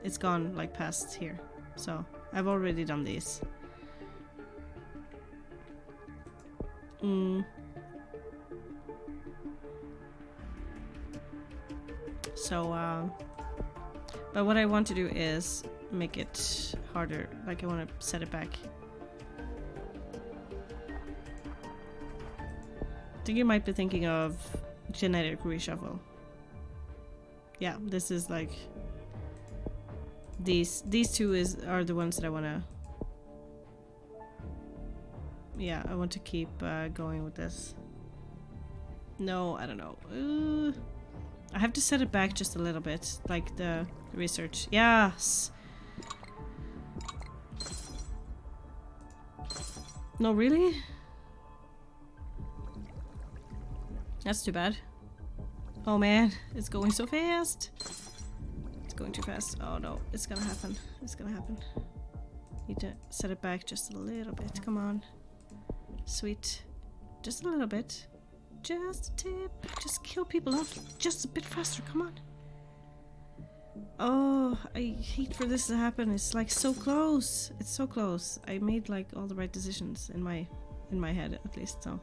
it's gone, like, past here. So, I've already done these. So, but what I want to do is make it harder. Like, I want to set it back. I think you might be thinking of genetic reshuffle. Yeah, this is like these two are the ones that I want to. Yeah, I want to keep going with this. No, I don't know. I have to set it back just a little bit, like the research. Yes. No, really? That's too bad. Oh man, it's going so fast. It's going too fast. Oh no, it's gonna happen. It's gonna happen. Need to set it back just a little bit. Come on. Sweet. Just a little bit. Just a tip. Just kill people off just a bit faster. Come on. Oh, I hate for this to happen. It's like so close. It's so close. I made like all the right decisions in my head at least, so.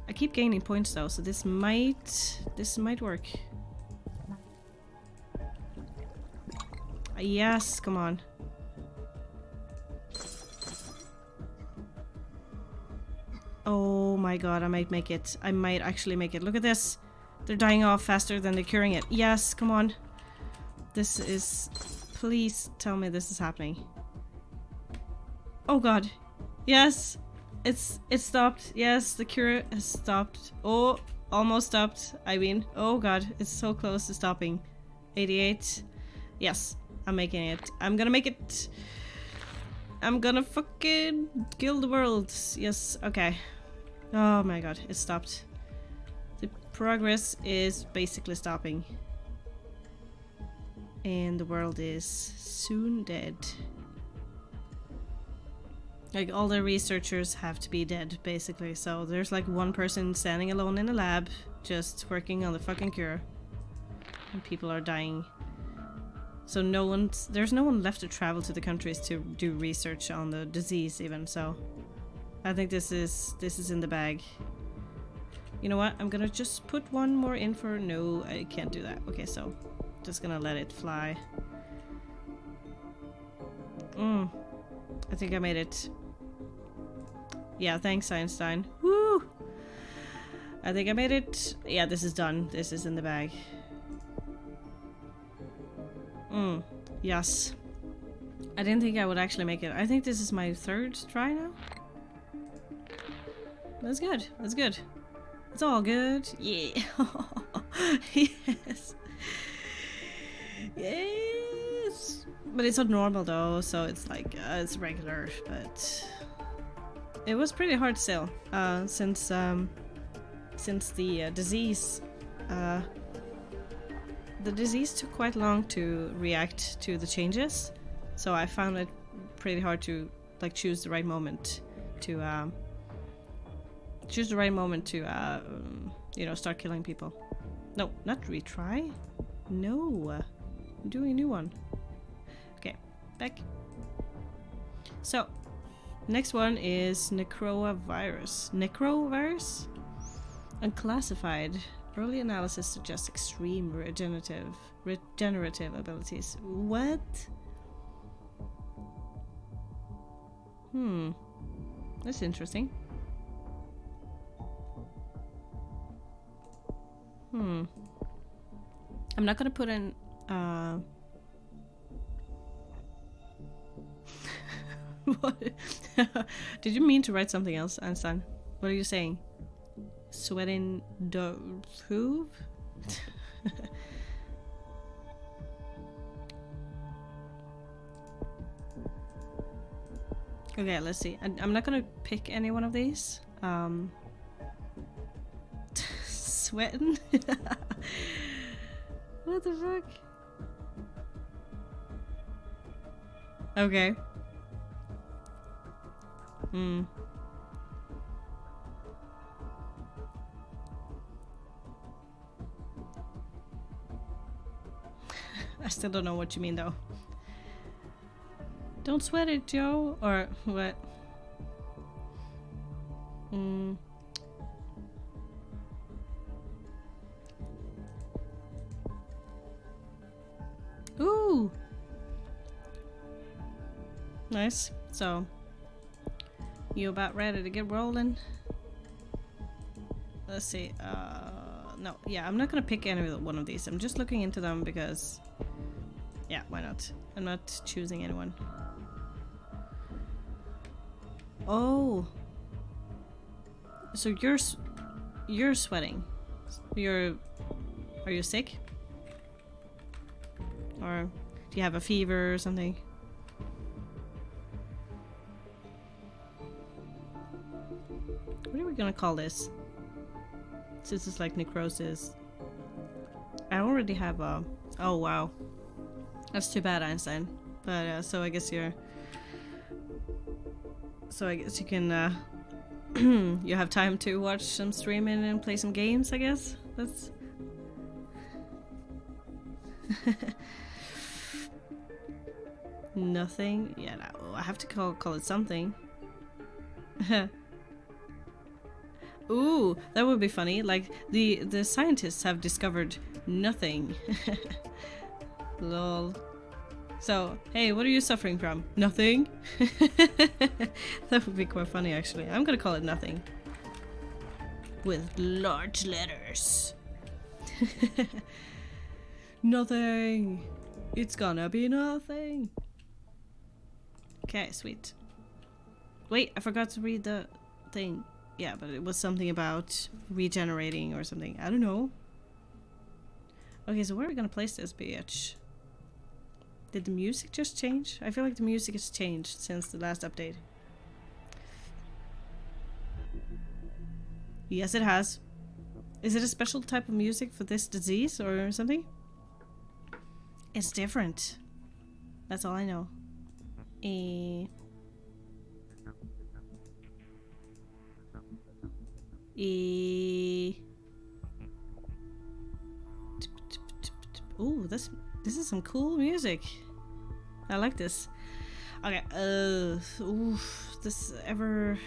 I keep gaining points though, so this might work. Yes, come on. Oh my god, I might make it. I might actually make it. Look at this. They're dying off faster than they're curing it. Yes, come on. This is... Please tell me this is happening. Oh god. Yes. It's stopped. Yes, the cure has stopped. Oh, almost stopped. I mean, oh god, it's so close to stopping. 88. Yes, I'm making it. I'm gonna make it. I'm gonna fucking kill the world. Yes, okay. Oh my god, it stopped. The progress is basically stopping. And the world is soon dead. Like, all the researchers have to be dead, basically. So there's like one person standing alone in a lab, just working on the fucking cure. And people are dying. So there's no one left to travel to the countries to do research on the disease even, so. I think this is in the bag. You know what? I'm gonna just put one more in for... No, I can't do that. Okay, so just gonna let it fly. I think I made it. Yeah, thanks, Einstein. Woo! I think I made it. Yeah, this is done. This is in the bag. Yes. I didn't think I would actually make it. I think this is my third try now. That's good. That's good. It's all good. Yeah. Yes. Yes. But it's not normal though, so it's like it's regular. But it was pretty hard still, since the disease. The disease took quite long to react to the changes, so I found it pretty hard to like choose the right moment to you know, start killing people. No, not retry. No, I'm doing a new one. Okay, back. So, next one is necrovirus. Necrovirus? Unclassified. Early analysis suggests extreme regenerative abilities. What? That's interesting. I'm not gonna put in what? Did you mean to write something else, Einstein? What are you saying? Sweating dove? Okay, let's see. I'm not gonna pick any one of these. Sweating? What the fuck? Okay. I still don't know what you mean though. Don't sweat it, Joe. Or what? Ooh. Nice. So, you about ready to get rolling? Let's see. No. Yeah, I'm not gonna pick any one of these. I'm just looking into them because, yeah, why not? I'm not choosing anyone. Oh. So you're sweating. Are you sick? Or do you have a fever or something? What are we gonna call this? Since it's like necrosis. I already have a... Oh wow. That's too bad, Einstein. But so I guess you're... So I guess you can... you have time to watch some streaming and play some games, I guess? That's... Nothing? Yeah, no, I have to call it something. Ooh, that would be funny. Like, the scientists have discovered nothing. Lol. So, hey, what are you suffering from? Nothing? That would be quite funny, actually. I'm gonna call it nothing. With large letters. Nothing. It's gonna be nothing. Okay, sweet. Wait, I forgot to read the thing. Yeah, but it was something about regenerating or something. I don't know. Okay, so where are we gonna place this bitch? Did the music just change? I feel like the music has changed since the last update. Yes, it has. Is it a special type of music for this disease or something? It's different. That's all I know. Ooh, this is some cool music. I like this. Okay, oof, this ever...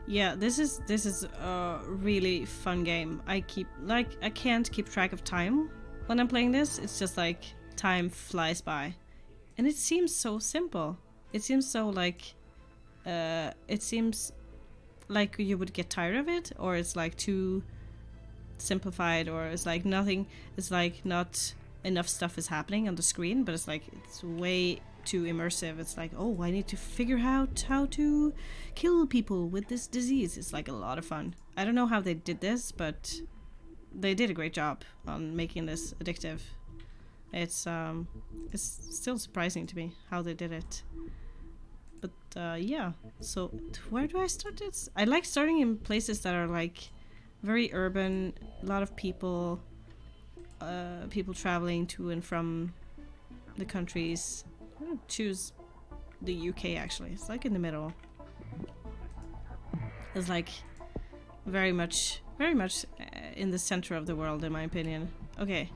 Yeah, this is a really fun game. I can't keep track of time when I'm playing this. It's just like time flies by. And it seems so simple. It seems so like it seems like you would get tired of it, or it's like too simplified, or it's like nothing, it's like not enough stuff is happening on the screen, but it's like it's way too immersive. It's like, oh, I need to figure out how to kill people with this disease. It's like a lot of fun. I don't know how they did this, but they did a great job on making this addictive. It's still surprising to me how they did it. But yeah, so where do I start this? I like starting in places that are like very urban, a lot of people, people traveling to and from the countries. I'm gonna choose the UK actually. It's like in the middle. It's like very much in the center of the world, in my opinion. Okay.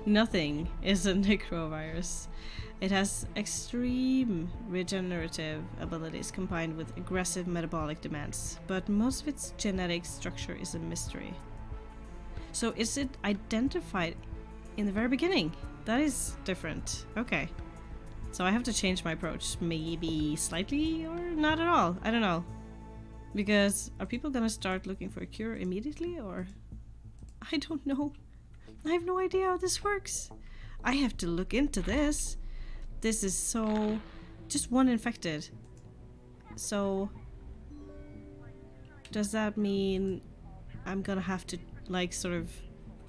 Nothing is a necrovirus. It has extreme regenerative abilities combined with aggressive metabolic demands, but most of its genetic structure is a mystery. So is it identified in the very beginning? That is different. Okay. So I have to change my approach, maybe slightly or not at all. I don't know. Because are people gonna start looking for a cure immediately, or? I don't know. I have no idea how this works. I have to look into this. This is so... just one infected. So... does that mean I'm gonna have to, like, sort of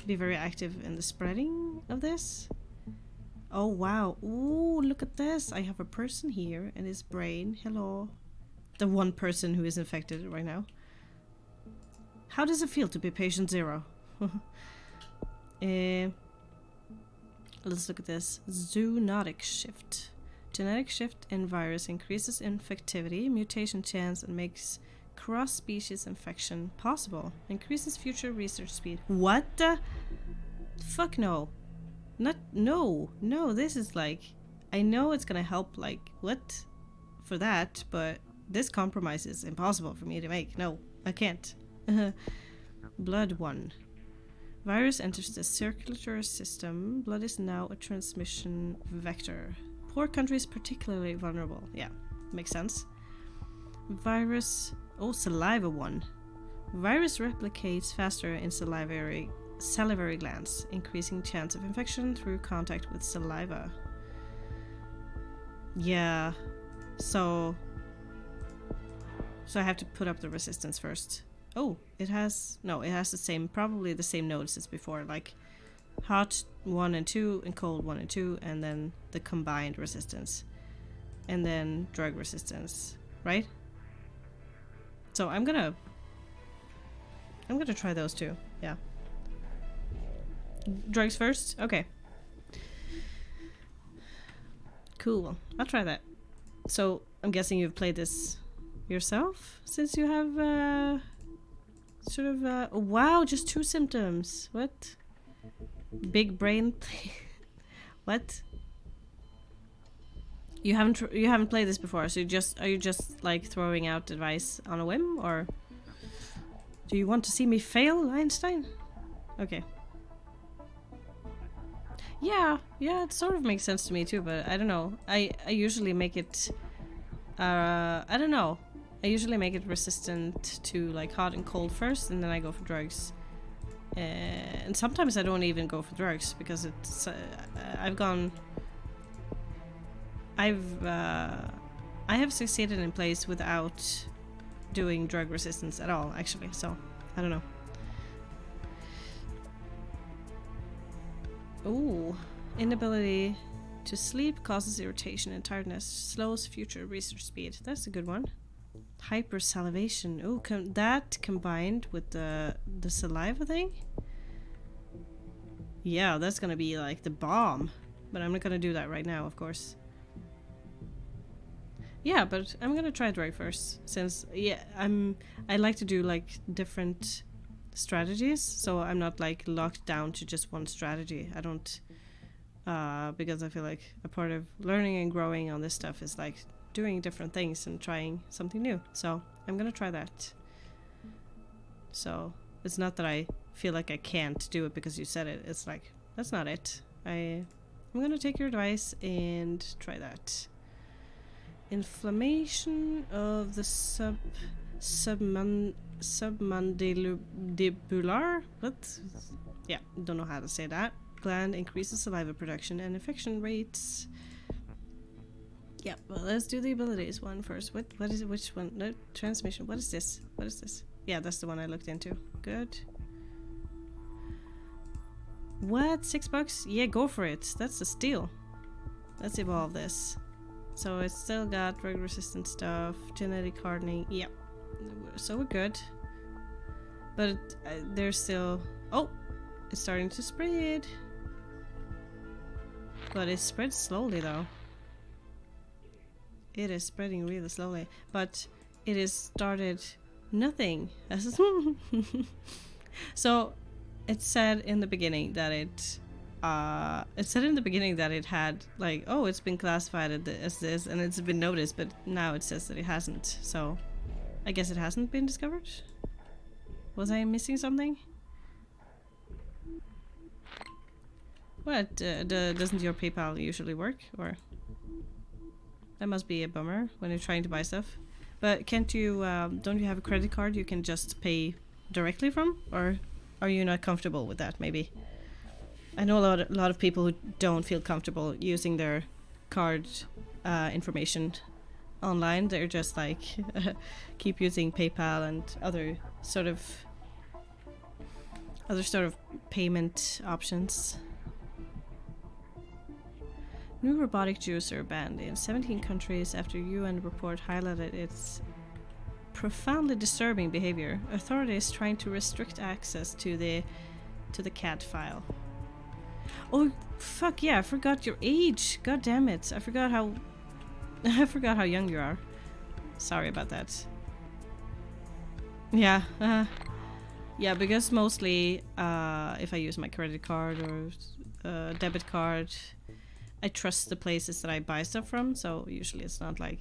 be very active in the spreading of this? Oh, wow. Ooh, look at this. I have a person here in his brain. Hello. The one person who is infected right now. How does it feel to be patient 0? Let's look at this. Zoonotic shift. Genetic shift in virus increases infectivity, mutation chance, and makes cross-species infection possible. Increases future research speed. What the? Fuck no. No, this is like... I know it's gonna help, like, what? For that, but this compromise is impossible for me to make. No, I can't. Blood 1. Virus enters the circulatory system. Blood is now a transmission vector. Poor countries particularly vulnerable. Yeah, makes sense. Virus... oh, saliva 1. Virus replicates faster in salivary glands, increasing chance of infection through contact with saliva. Yeah, so I have to put up the resistance first. Oh, it has the same, probably the same nodes as before, like hot 1 and 2 and cold 1 and 2, and then the combined resistance, and then drug resistance, right? So I'm gonna try those two. Yeah. Drugs first? Okay. Cool. I'll try that. So I'm guessing you've played this yourself, since you have sort of wow, just 2 symptoms. What? Big brain. What? You haven't played this before, so are you just like throwing out advice on a whim, or do you want to see me fail, Einstein? Okay. Yeah, it sort of makes sense to me too, but I don't know. I usually make it I don't know. I usually make it resistant to like hot and cold first, and then I go for drugs. And sometimes I don't even go for drugs because it's I have succeeded in place without doing drug resistance at all, actually, so I don't know. Ooh, inability to sleep causes irritation and tiredness, slows future research speed. That's a good one. Hypersalivation. Ooh, that combined with the saliva thing? Yeah, that's gonna be like the bomb. But I'm not gonna do that right now, of course. Yeah, but I'm gonna try drug first, since I like to do like different strategies, so I'm not like locked down to just one strategy. I don't because I feel like a part of learning and growing on this stuff is like doing different things and trying something new. So I'm gonna try that. So it's not that I feel like I can't do it because you said it. It's like, that's not it. I'm gonna take your advice and try that. Inflammation of the submandibular. What? Yeah, don't know how to say that. gland increases saliva production and infection rates. Yeah, well, let's do the abilities one first. What is it? Which one? No, transmission. What is this? What is this? Yeah, that's the one I looked into. Good. What? $6? Yeah, go for it. That's a steal. Let's evolve this. So it's still got drug resistant stuff, genetic hardening. Yeah, so we're good. But there's still... Oh! It's starting to spread. But it spreads slowly though. It is spreading really slowly, but it has started nothing. So it said in the beginning that it had like, oh, it's been classified as this and it's been noticed, but now it says that it hasn't. So I guess it hasn't been discovered. Was I missing something? What? Doesn't your PayPal usually work, or? That must be a bummer when you're trying to buy stuff. But can't you, don't you have a credit card you can just pay directly from? Or are you not comfortable with that, maybe? I know a lot of people who don't feel comfortable using their card information online. They're just like, keep using PayPal and other sort of payment options. New robotic juicer banned in 17 countries after UN report highlighted its profoundly disturbing behavior. Authorities trying to restrict access to the CAD file. Oh fuck yeah! I forgot your age. God damn it! I forgot how young you are. Sorry about that. Yeah. Yeah, because mostly if I use my credit card or debit card, I trust the places that I buy stuff from, so usually it's not like,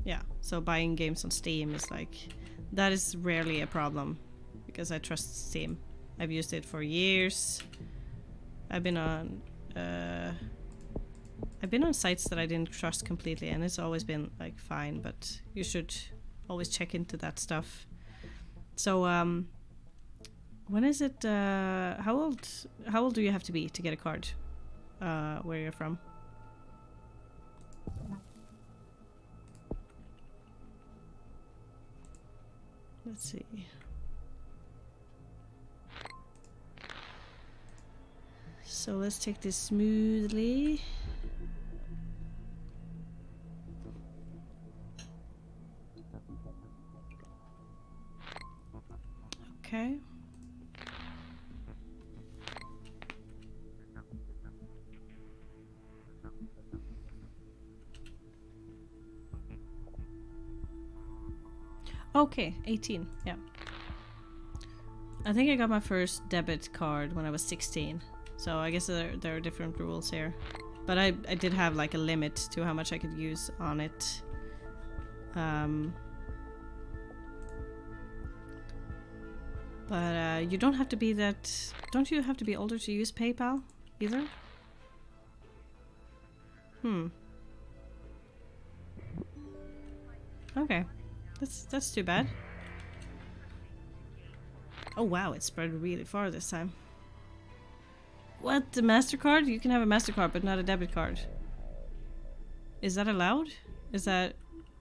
yeah, so buying games on Steam is like, that is rarely a problem, because I trust Steam. I've used it for years. I've been on sites that I didn't trust completely, and it's always been like fine, but you should always check into that stuff. So, when is it, how old do you have to be to get a card, where you're from? Let's see. So let's take this smoothly. Okay. Okay, 18, yeah. I think I got my first debit card when I was 16, so I guess there are different rules here. But I did have like a limit to how much I could use on it. But you don't have to be that... Don't you have to be older to use PayPal either? Okay. That's too bad. Oh wow, it spread really far this time. What? The MasterCard? You can have a MasterCard but not a debit card. Is that allowed? Is that...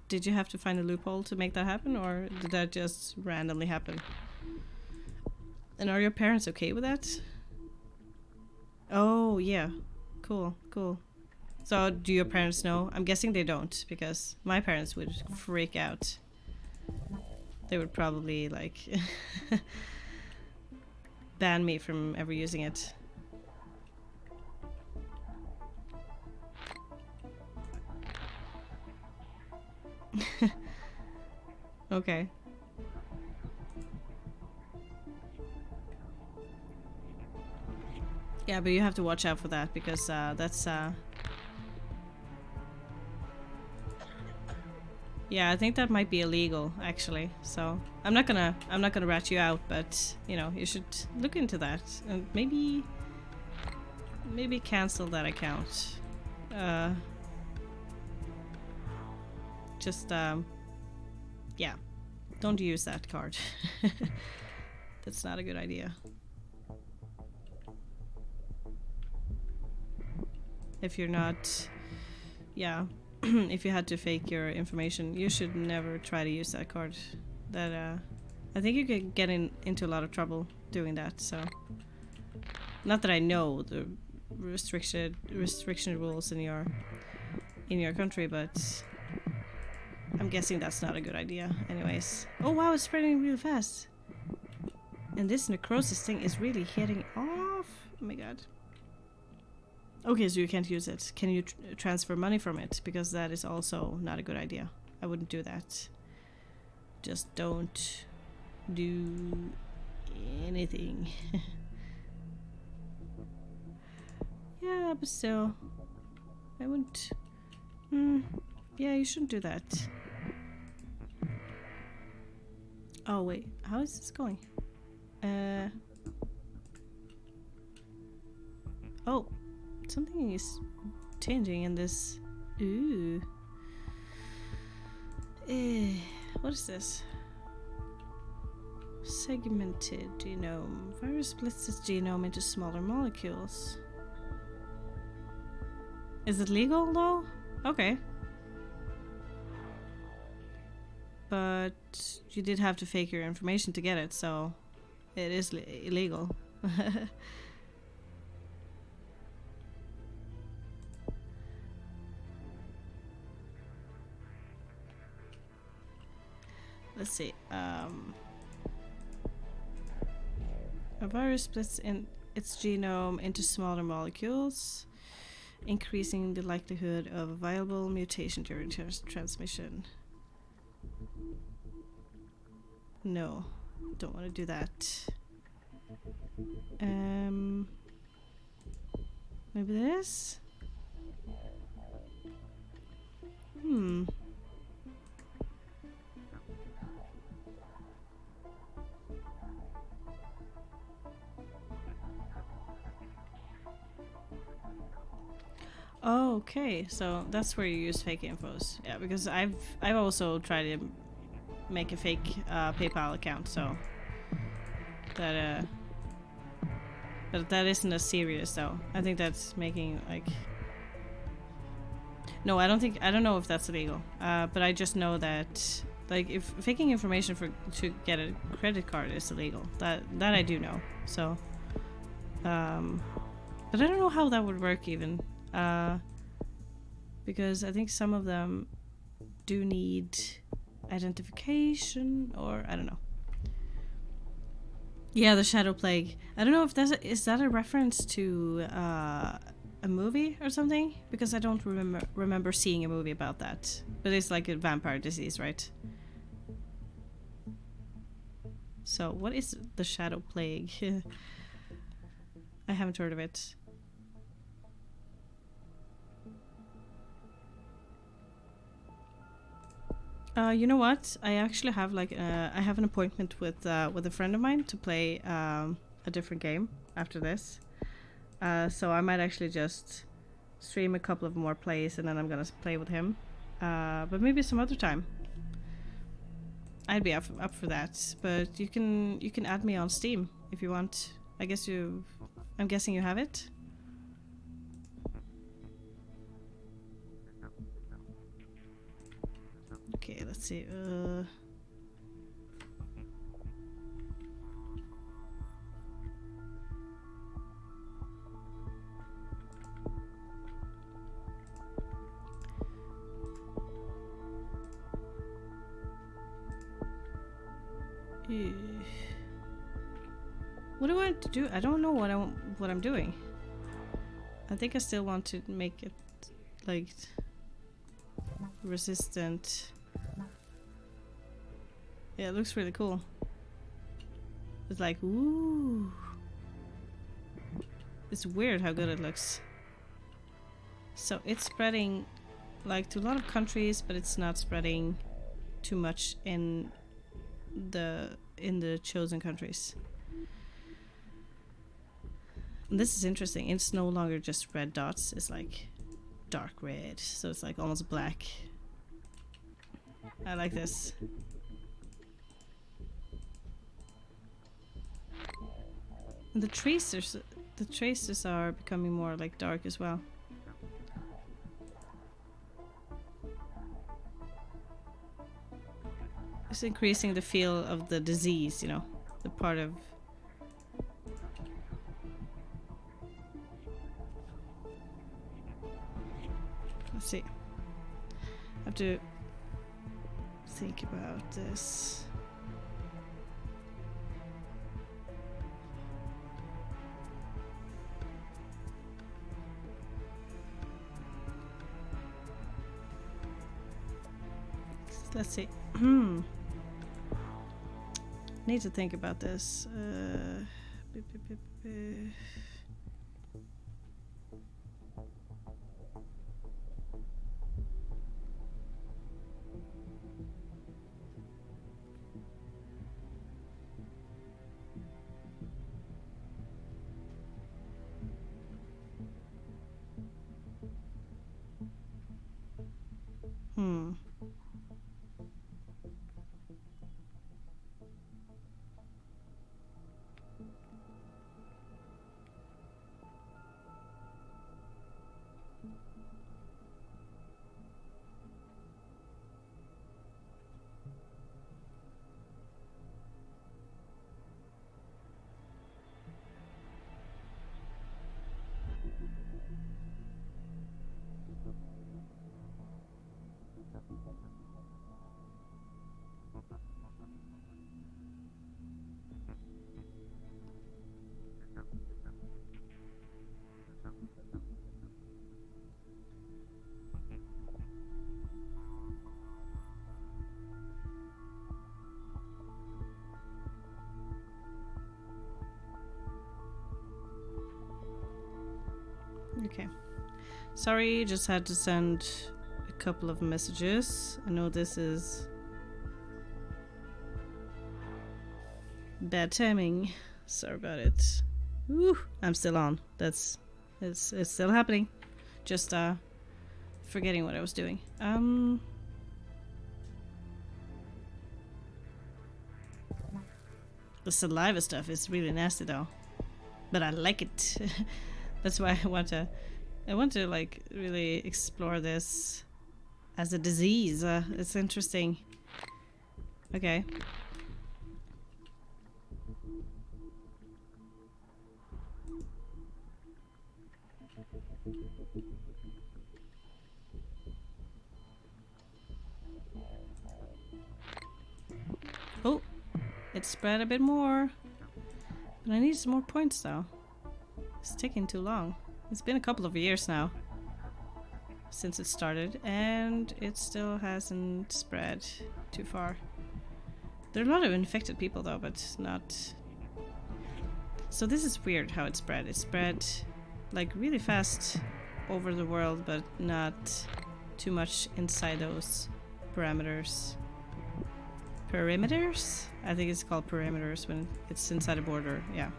Did you have to find a loophole to make that happen, or did that just randomly happen? And are your parents okay with that? Oh yeah. Cool, cool. So do your parents know? I'm guessing they don't, because my parents would freak out. They would probably like ban me from ever using it. Okay. Yeah, but you have to watch out for that, because that's yeah, I think that might be illegal actually. So I'm not gonna rat you out, but you know, you should look into that and maybe cancel that account. Just yeah, don't use that card. That's not a good idea. if you're not, yeah, if you had to fake your information, you should never try to use that card. That I think you could get into a lot of trouble doing that. So, not that I know the restriction rules in your country, but I'm guessing that's not a good idea. Anyways, oh wow, it's spreading really fast, and this necrosis thing is really hitting off. Oh my god. Okay, so you can't use it. Can you transfer money from it? Because that is also not a good idea. I wouldn't do that. Just don't do anything. Yeah, but still, I wouldn't. Yeah, you shouldn't do that. Oh wait, how is this going? Oh, something is changing in this. Ooh. What is this? Segmented genome. Virus splits its genome into smaller molecules. Is it legal though? Okay. But you did have to fake your information to get it, so it is illegal. Let's see. A virus splits in its genome into smaller molecules, increasing the likelihood of a viable mutation during transmission. No, don't want to do that. Maybe this? Oh, okay, so that's where you use fake infos. Yeah, because I've also tried to make a fake PayPal account, so that but that isn't as serious though. I think that's making like no, I don't know if that's illegal. But I just know that like if faking information to get a credit card is illegal. That I do know. So but I don't know how that would work even. Because I think some of them do need identification, or I don't know. Yeah, the Shadow Plague. I don't know if is that a reference to a movie or something? Because I don't remember seeing a movie about that. But it's like a vampire disease, right? So what is the Shadow Plague? I haven't heard of it. You know what? I actually have like I have an appointment with a friend of mine to play a different game after this. So I might actually just stream a couple of more plays and then I'm gonna play with him. But maybe some other time. I'd be up for that. But you can add me on Steam if you want. I guess I'm guessing you have it. Okay, let's see. What do I want to do? I don't know what I'm doing. I think I still want to make it like resistant. Yeah, it looks really cool. It's like, ooh. It's weird how good it looks. So it's spreading like to a lot of countries, but it's not spreading too much in the chosen countries. And this is interesting. It's no longer just red dots. It's like dark red. So it's like almost black. I like this. And the tracers are becoming more like dark as well. It's increasing the feel of the disease, you know, the part of... Let's see. I have to think about this. Let's see. Need to think about this. Okay. Sorry, just had to send a couple of messages. I know this is bad timing. Sorry about it. Woo, I'm still on. It's still happening. Just forgetting what I was doing. The saliva stuff is really nasty though, but I like it. That's why I want to like really explore this as a disease. It's interesting. Okay. Oh, it spread a bit more. But I need some more points though. It's taking too long. It's been a couple of years now since it started, and it still hasn't spread too far. There are a lot of infected people though, but not... So this is weird how it spread. It spread like really fast over the world, but not too much inside those parameters. Perimeters? I think it's called perimeters when it's inside a border, yeah.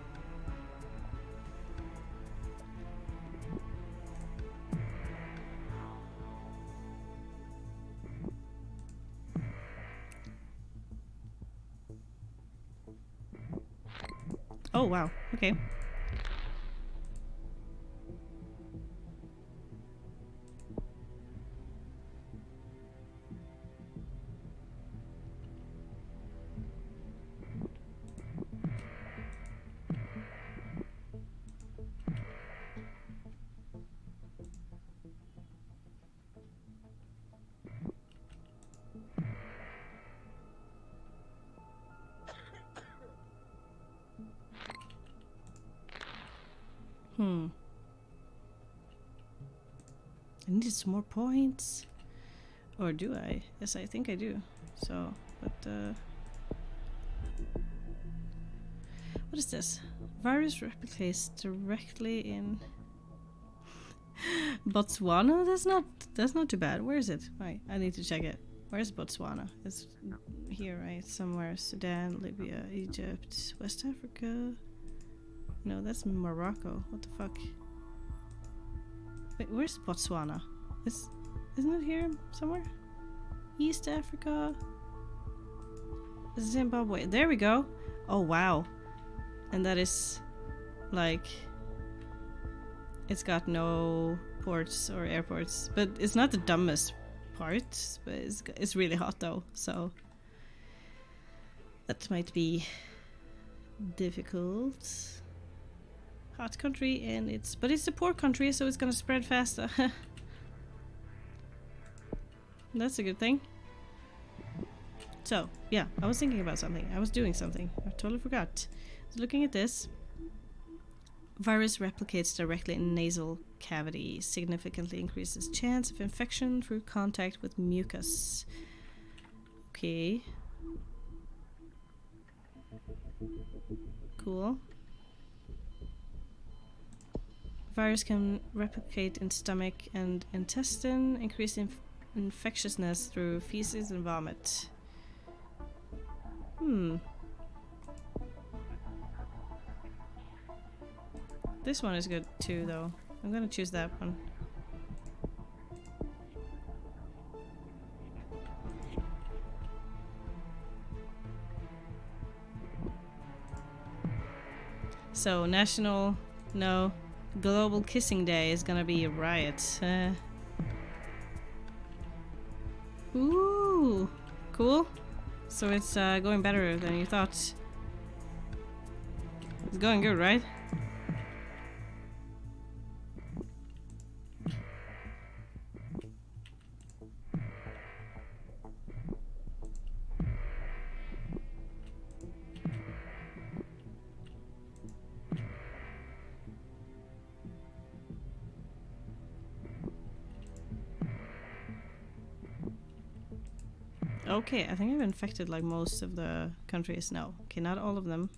Oh wow, okay. I need some more points. Or do I? Yes, I think I do. So, but what is this? Virus replicates directly in Botswana? That's not too bad. Where is it? Right, I need to check it. Where's Botswana? It's here, right? Somewhere. Sudan, Libya, Egypt, West Africa. No, that's Morocco. What the fuck? Wait, where's Botswana? Isn't it here somewhere? East Africa? Zimbabwe. There we go. Oh, wow. And that is, like... It's got no ports or airports. But it's not the dumbest part. But it's really hot, though. So... That might be difficult. Hot country, and but it's a poor country, so it's gonna spread faster. That's a good thing. So, yeah, I was thinking about something. I was doing something. I totally forgot. So looking at this. Virus replicates directly in nasal cavity. Significantly increases chance of infection through contact with mucus. Okay. Cool. Virus can replicate in stomach and intestine, increasing infectiousness through feces and vomit. This one is good too, though. I'm gonna choose that one. So, Global Kissing Day is gonna be a riot. Ooh, cool. So it's going better than you thought. It's going good, right? Okay, I think I've infected like most of the countries. No, okay, not all of them.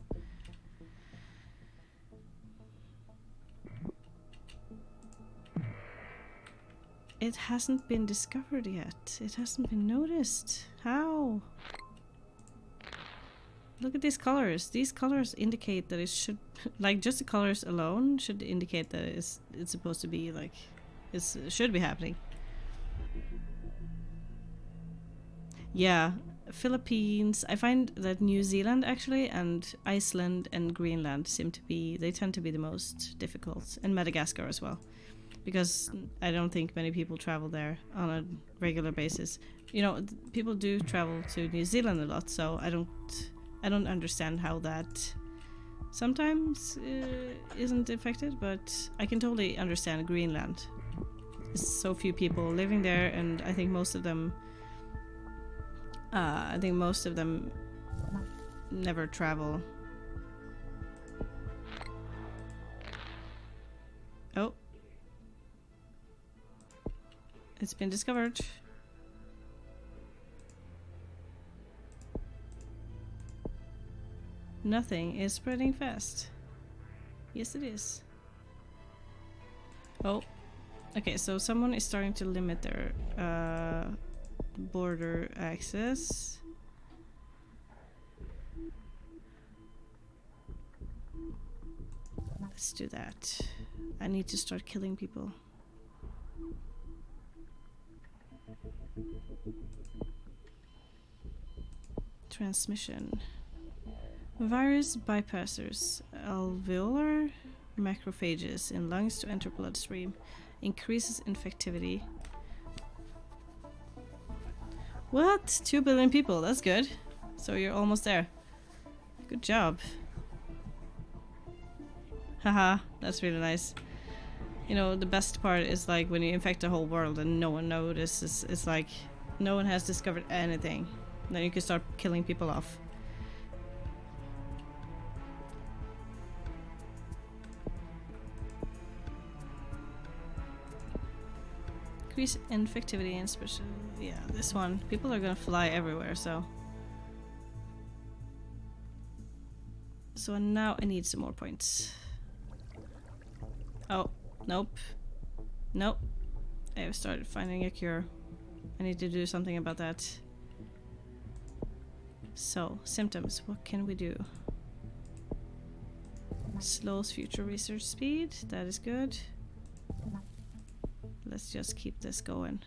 It hasn't been discovered yet. It hasn't been noticed. How? Look at these colors. These colors indicate that it should, like, just the colors alone should indicate that it's supposed to be like, it should be happening. Yeah, Philippines. I find that New Zealand actually, and Iceland and Greenland they tend to be the most difficult, and Madagascar as well, because I don't think many people travel there on a regular basis. You know, people do travel to New Zealand a lot, so I don't understand how that sometimes isn't affected, but I can totally understand Greenland. There's so few people living there, and I think most of them never travel. Oh. It's been discovered. Nothing is spreading fast. Yes, it is. Oh. Okay, so someone is starting to limit their border access. Let's do that. I need to start killing people. Transmission. Virus bypassers alveolar macrophages in lungs to enter bloodstream. Increases infectivity. What? 2 billion people. That's good. So you're almost there. Good job. Haha, that's really nice. You know, the best part is like when you infect the whole world and no one notices. It's like no one has discovered anything. Then you can start killing people off. Increase infectivity and special. Yeah, this one. People are gonna fly everywhere, so. So now I need some more points. Oh, nope. Nope. I have started finding a cure. I need to do something about that. So, symptoms. What can we do? Slows future research speed. That is good. Let's just keep this going.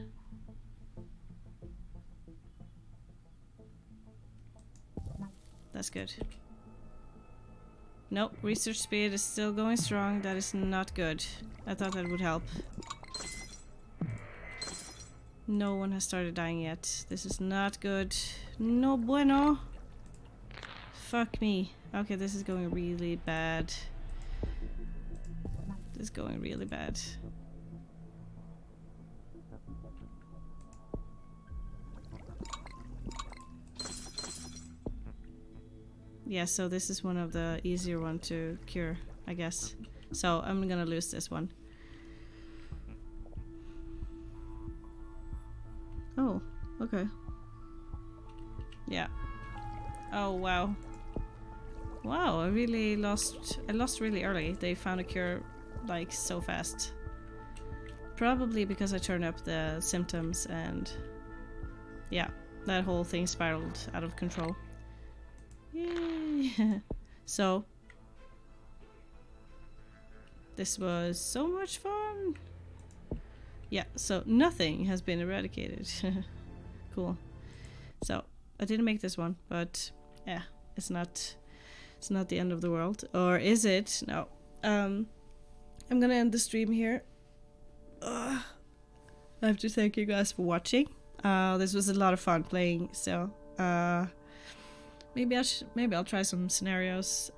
That's good. Nope, research speed is still going strong. That is not good. I thought that would help. No one has started dying yet. This is not good. No bueno. fuck me. Okay, this is going really bad. This is going really bad. Yeah, so this is one of the easier one to cure, I guess. So I'm gonna lose this one. Oh, okay. Yeah. Oh, wow. Wow, I lost really early. They found a cure, like, so fast. Probably because I turned up the symptoms and... yeah, that whole thing spiraled out of control. Yay! So... this was so much fun! Yeah, so nothing has been eradicated. Cool. So, I didn't make this one, but yeah, it's not the end of the world. Or is it? No. I'm gonna end the stream here. I have to thank you guys for watching. This was a lot of fun playing, so maybe I'll try some scenarios.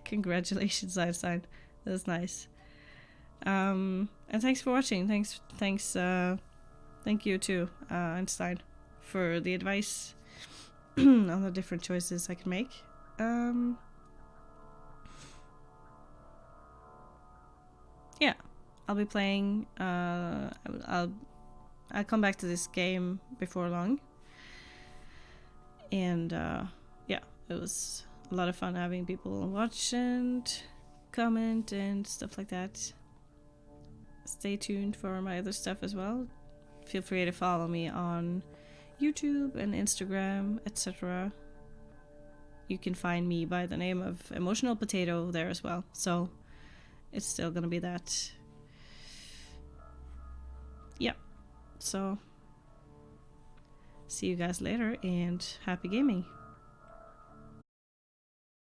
Congratulations, Einstein. That's nice. And thanks for watching. Thank you too, Einstein, for the advice on the different choices I can make. Yeah, I'll be playing. I'll come back to this game before long. And yeah, it was a lot of fun having people watch and comment and stuff like that. Stay tuned for my other stuff as well. Feel free to follow me on YouTube and Instagram, etc. You can find me by the name of Emotional Potato there as well. So it's still gonna be that. Yeah. So see you guys later and happy gaming.